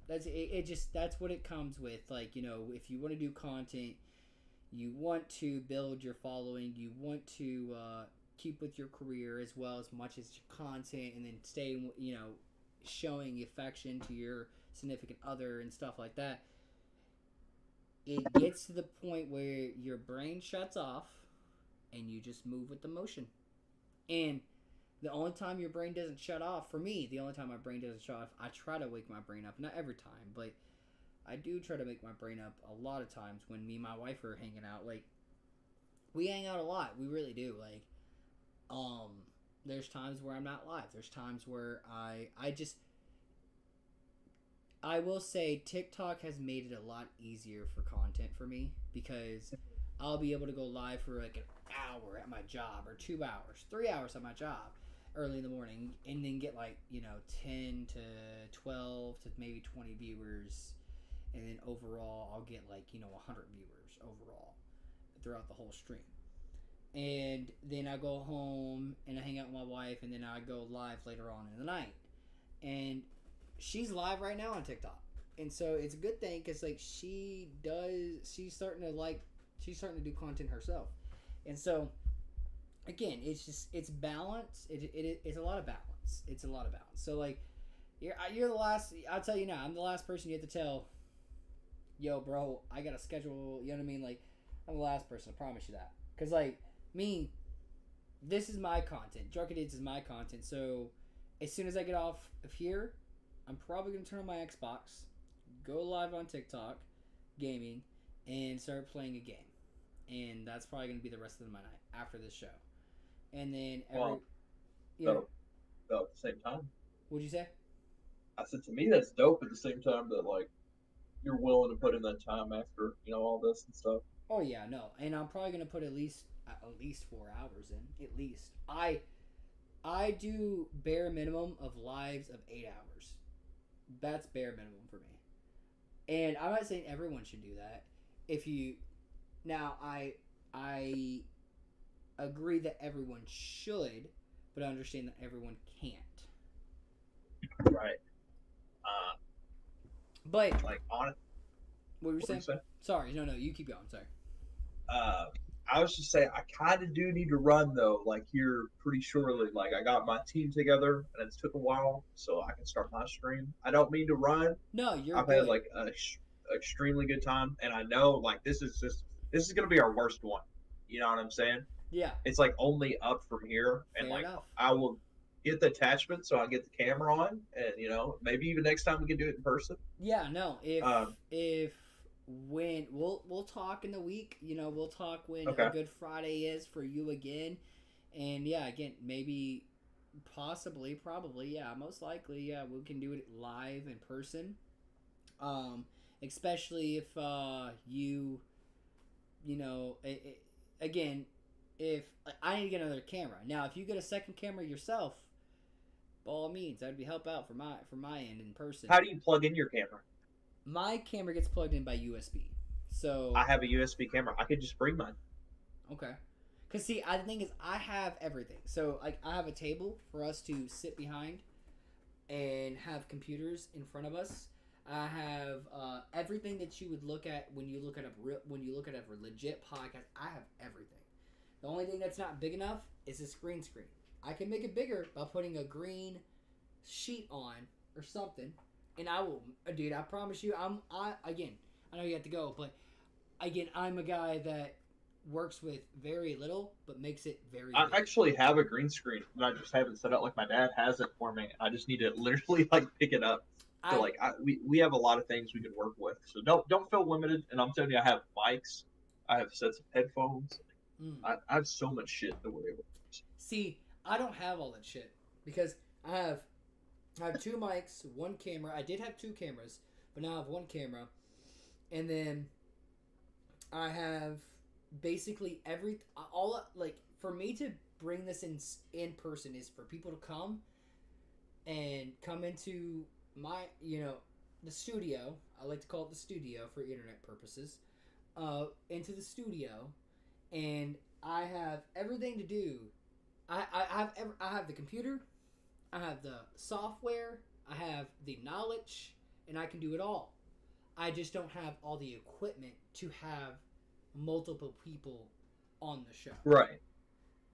That's what it comes with. Like, if you want to do content, you want to build your following, you want to keep with your career as well as much as your content, and then stay, showing affection to your significant other and stuff like that. It gets to the point where your brain shuts off and you just move with the motion. And the only time your brain doesn't shut off, for me, the only time my brain doesn't shut off, I try to wake my brain up. Not every time, but I do try to wake my brain up a lot of times when me and my wife are hanging out. Like, we hang out a lot. We really do. Like, there's times where I'm not live. There's times where I will say TikTok has made it a lot easier for content for me, because I'll be able to go live for like an hour at my job, or 2 hours, 3 hours at my job early in the morning, and then get like 10 to 12 to maybe 20 viewers, and then overall I'll get like 100 viewers overall throughout the whole stream. And then I go home and I hang out with my wife, and then I go live later on in the night. And she's live right now on TikTok, and so it's a good thing, because like she's starting to do content herself. And so again, it's balance. It's a lot of balance. So like, you're the last, I'll tell you now, I'm the last person you have to tell, yo bro, I got a schedule, you know what I mean? Like, I'm the last person, I promise you that. Because like me, this is my content, Drunken Idiots is my content. So as soon as I get off of here, I'm probably going to turn on my Xbox, go live on TikTok, gaming, and start playing a game. And that's probably going to be the rest of my night after this show. And then at the same time. What'd you say? I said, to me, that's dope. At the same time, that like you're willing to put in that time after all this and stuff. Oh yeah, no, and I'm probably going to put at least 4 hours in. At least I do bare minimum of lives of 8 hours. That's bare minimum for me. And I'm not saying everyone should do that. Now, I agree that everyone should, but I understand that everyone can't. Right. But like on it. What were you saying? Sorry, no, you keep going. Sorry. I was just saying, I kind of do need to run though. Like here, pretty shortly. Like I got my team together, and it's took a while, so I can start my stream. I don't mean to run. No, you're I've had good. like a extremely good time, and I know like this is gonna be our worst one. You know what I'm saying? Yeah, It's like only up from here, and fair like enough. I will get the attachment so I get the camera on, and maybe even next time we can do it in person. Yeah, no. If Um, if when we'll talk in the week, we'll talk when a okay. Good Friday is for you again, and yeah, again, maybe, possibly, probably, yeah, most likely, yeah, we can do it live in person. Um, especially if you know, again, if I need to get another camera. Now, if you get a second camera yourself, by all means, that'd be help out for my end in person. How do you plug in your camera? My camera gets plugged in by USB. I So, have a USB camera. I could just bring mine. okay. Cause see, the thing is, I have everything. So, like, I have a table for us to sit behind, and have computers in front of us. I have everything that you would look at when you look at a legit podcast. I have everything. The only thing that's not big enough is a screen. I can make it bigger by putting a green sheet on or something, and I will, dude. I promise you, again. I know you have to go, but again, I'm a guy that works with very little but makes it very I big. actually have a green screen, but I just haven't set up. Like my dad has it for me. I just need to literally like pick it up. So I like we have a lot of things we can work with. So don't feel limited. And I'm telling you, I have mics, I have sets of headphones. mm, I have so much shit that we're able to use. see. I don't have all that shit because I have two mics, one camera. I did have two cameras, but now I have one camera, and then I have basically all, like, for me to bring this in person is for people to come into my the studio. I like to call it the studio for internet purposes. Into the studio, and I have everything to do. I have the computer, I have the software, I have the knowledge, and I can do it all. I just don't have all the equipment to have multiple people on the show. Right.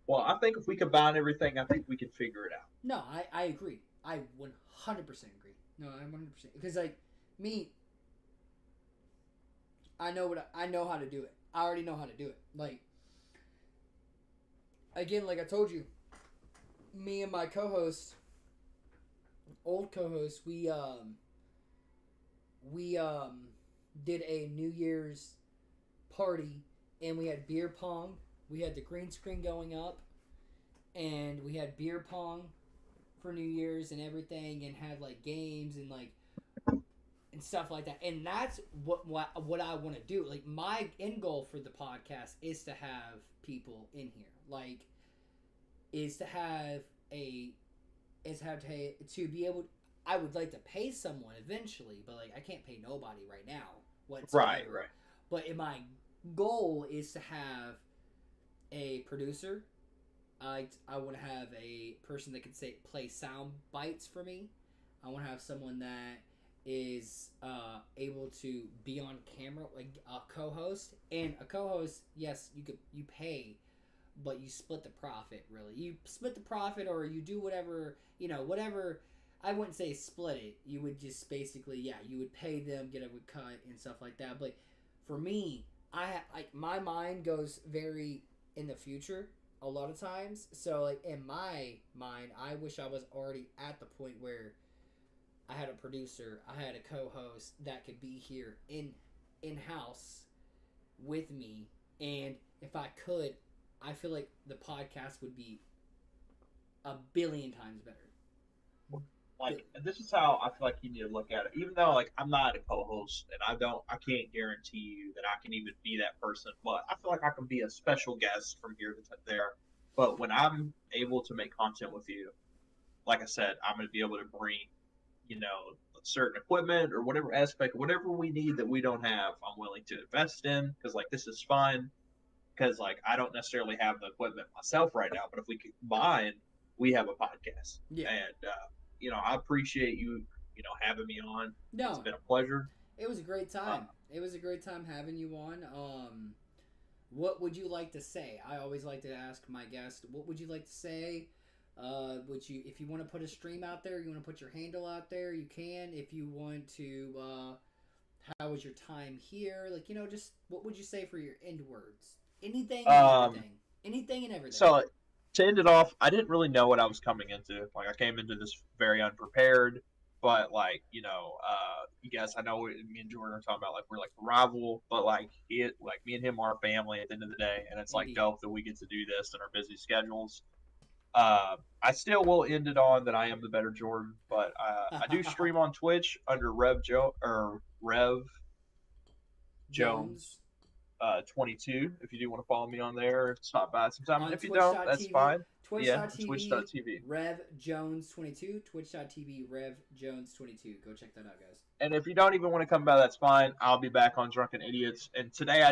Well, I think if we combine everything, I think we can figure it out. No, I agree. I 100% agree. No, I 100%, because, like, me, I know how to do it. I already know how to do it. Like, again, like I told you, me and my co-host, old co-host, we did a New Year's party, and we had beer pong. We had the green screen going up, and we had beer pong for New Year's and everything, and had like games and like and stuff like that. And that's what I want to do. Like, my end goal for the podcast is to have people in here. Like, is to have a is have to be able. I would like to pay someone eventually, but like I can't pay nobody right now whatsoever. Right. But my goal is to have a producer. I want to have a person that can play sound bites for me. I want to have someone that is able to be on camera, like a co-host. And a co-host, yes, you pay, but you split the profit. Really, you split the profit, or you do whatever whatever. I wouldn't say split it. You would just basically, you would pay them, get a cut and stuff like that. But for me, my mind goes very in the future a lot of times. So like in my mind, I wish I was already at the point where I had a producer, I had a co-host that could be here in house with me, and if I could, I feel like the podcast would be a billion times better. Like, and this is how I feel like you need to look at it. Even though like I'm not a co-host, and I can't guarantee you that I can even be that person, but I feel like I can be a special guest from here to there. But when I'm able to make content with you, like I said, I'm going to be able to bring, certain equipment or whatever aspect, whatever we need that we don't have, I'm willing to invest in, because like this is fun. Because like I don't necessarily have the equipment myself right now, but if we combine, we have a podcast. Yeah. And I appreciate you, having me on. It's No, been a pleasure. it was a great time. It was a great time having you on. What would you like to say? I always like to ask my guest, what would you like to say? Would you, if you want to put a stream out there, you want to put your handle out there, you can. If you want to, how was your time here? Like, just what would you say for your end words? Anything and Um, everything. Anything and everything. so to end it off, I didn't really know what I was coming into. Like I came into this very unprepared, but like you guys, I know me and Jordan are talking about like we're like a rival, but like me and him are family at the end of the day, and it's like Indeed. dope that we get to do this in our busy schedules. I still will end it on that I am the better Jordan, but I do stream on Twitch under Rev Jones Jones 22. If you do want to follow me on there, stop by sometime. And on if you don't, that's twitch.tv. fine. Yeah, Twitch.tv Twitch.tv. Rev Jones 22. Twitch.tv Rev Jones 22. Go check that out, guys. And if you don't even want to come by, that's fine. I'll be back on Drunken Idiots. And today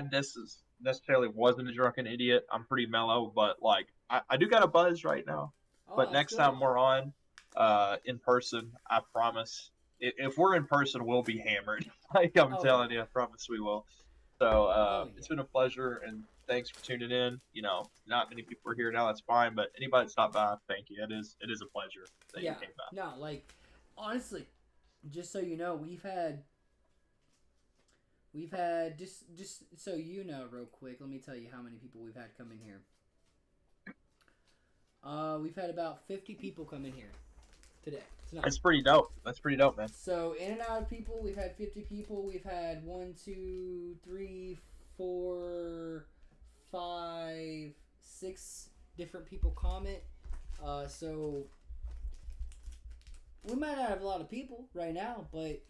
necessarily wasn't a drunken idiot. I'm pretty mellow, but like I do got a buzz right now. Oh, But that's next good. time we're on in person, I promise. If we're in person, we'll be hammered. Like I'm telling you, I promise we will. So it's been a pleasure, and thanks for tuning in. Not many people are here now. That's fine, but anybody that stopped by, thank you. It is a pleasure that you came by. No, like honestly, just so you know, we've had just so you know, real quick. Let me tell you how many people we've had come in here. We've had about 50 people come in here today. That's pretty dope. That's pretty dope, man. So in and out of people, we've had 50 people. We've had 1, 2, 3, 4, 5, 6 different people comment. So we might not have a lot of people right now, but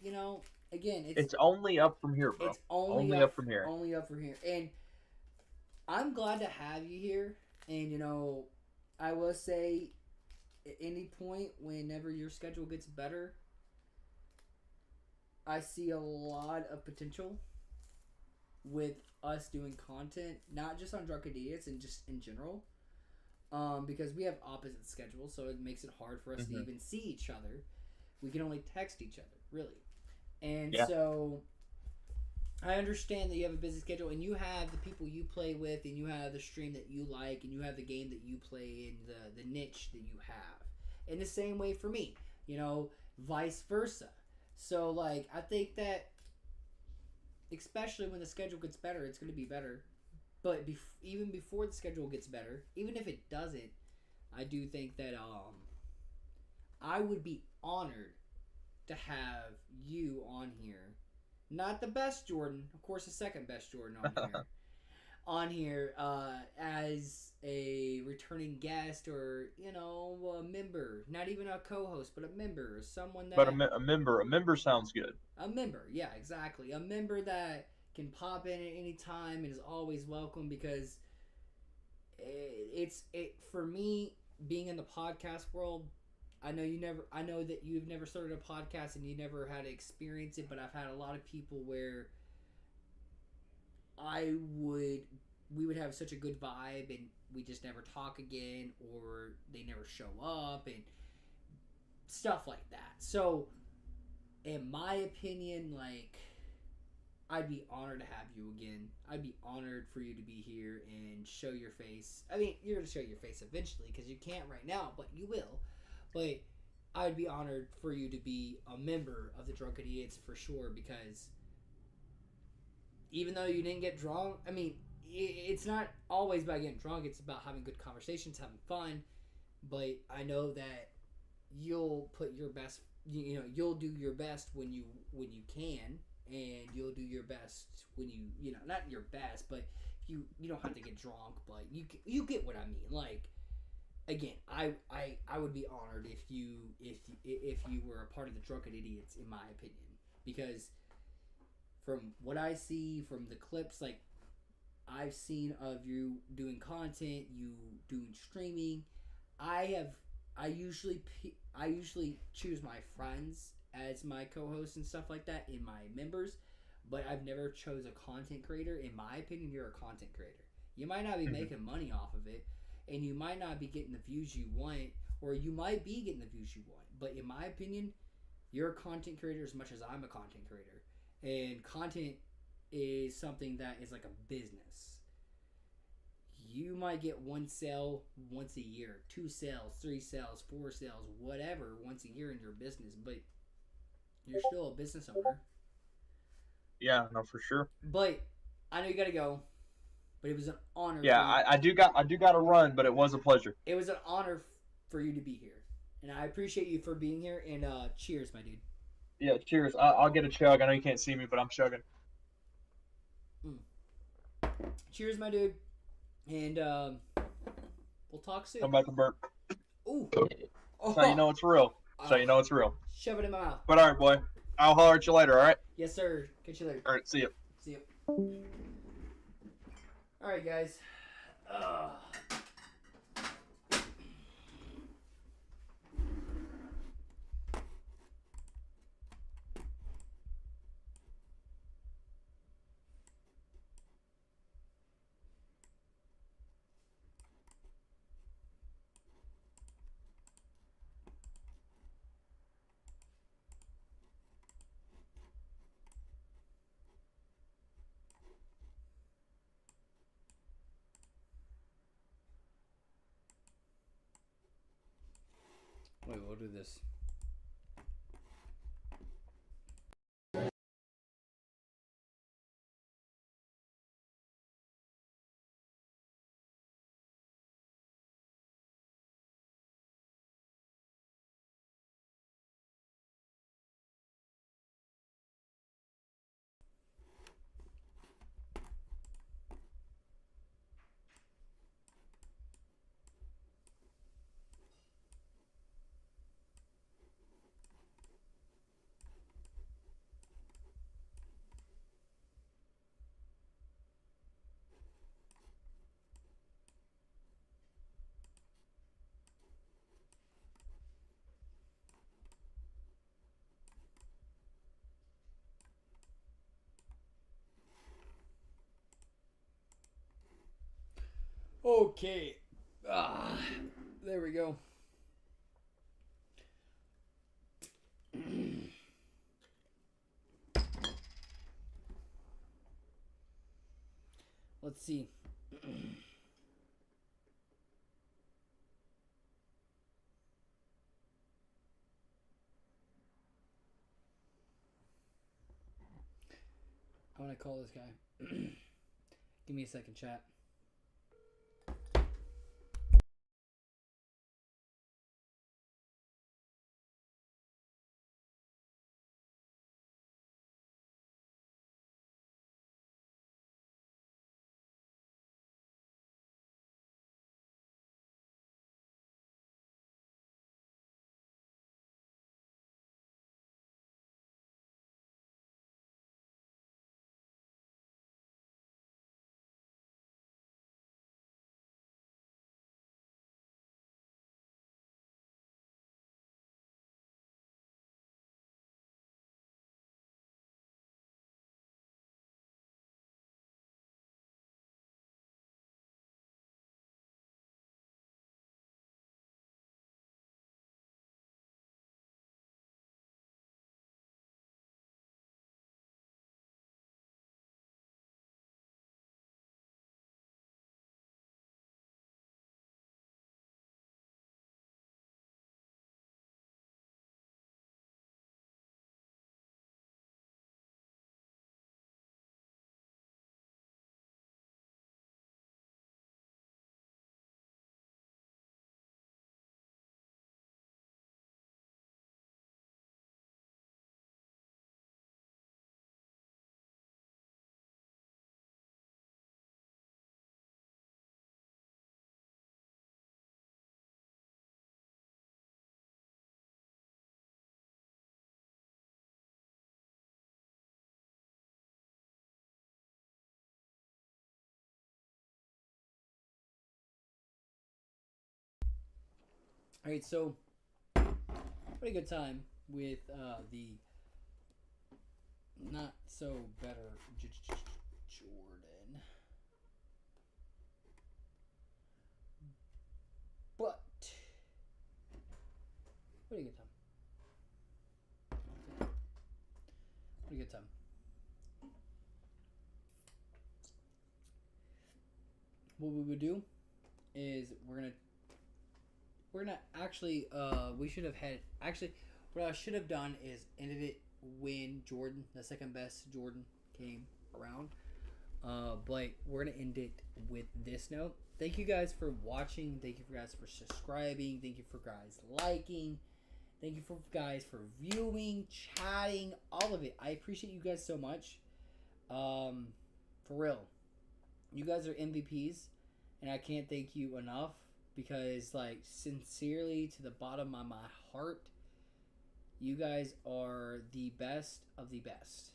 again, it's only up from here, bro. It's only up from here. Only up from here, and I'm glad to have you here. And I will say, at any point, whenever your schedule gets better, I see a lot of potential with us doing content, not just on Drunken Idiots and just in general, because we have opposite schedules, so it makes it hard for us to even see each other. We can only text each other, really. And so I understand that you have a busy schedule, and you have the people you play with, and you have the stream that you like, and you have the game that you play, and the niche that you have. In the same way for me, vice versa. So, like, I think that, especially when the schedule gets better, it's going to be better. But even before the schedule gets better, even if it doesn't, I do think that I would be honored to have you on here. Not the best Jordan, of course, the second best Jordan on here, as a returning guest or a member, not even a co-host, but a member, someone that. But a member sounds good. A member, yeah, exactly, a member that can pop in at any time and is always welcome, because it's for me, being in the podcast world. I know that you've never started a podcast and you never had to experience it, but I've had a lot of people where we would have such a good vibe and we just never talk again, or they never show up and stuff like that. So in my opinion, like, I'd be honored to have you again. I'd be honored for you to be here and show your face. I mean, you're going to show your face eventually because you can't right now, but you will. But I'd be honored for you to be a member of the Drunken Idiots for sure, because even though you didn't get drunk, I mean, it's not always about getting drunk. It's about having good conversations, having fun. But I know that you'll put your best, you'll do your best when you can, and you'll do your best when you not your best, but you don't have to get drunk, but you get what I mean. Like, again, I would be honored if you were a part of the Drunken Idiots, in my opinion, because from what I see from the clips, like, I've seen of you doing content, you doing streaming, I usually choose my friends as my co-hosts and stuff like that in my members, but I've never chose a content creator. In my opinion, you're a content creator. You might not be making money off of it, and you might not be getting the views you want, or you might be getting the views you want, but in my opinion, you're a content creator as much as I'm a content creator. And content is something that is like a business. might get one sale once a year, 2 sales, 3 sales, 4 sales, whatever once a year in your business, but you're still a business owner. Yeah, no, for sure. But I know you gotta go. But it was an honor Yeah, for you. I do got to run, but it was a pleasure. It was an honor for you to be here, and I appreciate you for being here. And cheers, my dude. Yeah, cheers. I'll get a chug. I know you can't see me, but I'm chugging. Mm. Cheers, my dude. And we'll talk soon. Come back to burp. Ooh. So you know it's real. So you know it's real. Shove it in my mouth. But all right, boy. I'll holler at you later. All right. Yes, sir. Catch you later. All right. See you. See you. All right, guys. Wait, we'll do this. Okay. There we go. Let's see. I want to call this guy. Give me a second, chat. All right, so pretty good time with the not so better Jordan, but pretty good time. Pretty good time. What we would do is we're gonna actually we should have had actually what I should have done is ended it when Jordan, the second best Jordan, came around. But we're gonna end it with this note. Thank you guys for watching. Thank you for guys for subscribing. Thank you for guys liking. Thank you for guys for viewing, chatting, all of it. I appreciate you guys so much. For real, you guys are MVPs, and I can't thank you enough because, like, sincerely to the bottom of my heart, you guys are the best of the best,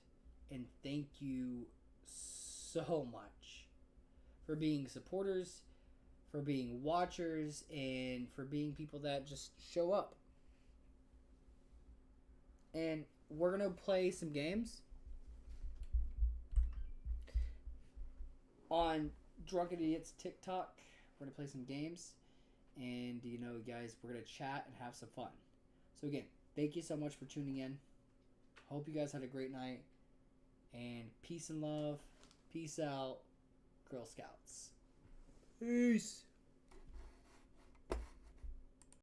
and thank you so much for being supporters, for being watchers, and for being people that just show up. And we're gonna play some games on Drunken Idiots TikTok. We're gonna play some games, and guys, we're gonna chat and have some fun. So again, thank you so much for tuning in. Hope you guys had a great night, and peace and love. Peace out, Girl Scouts. Peace.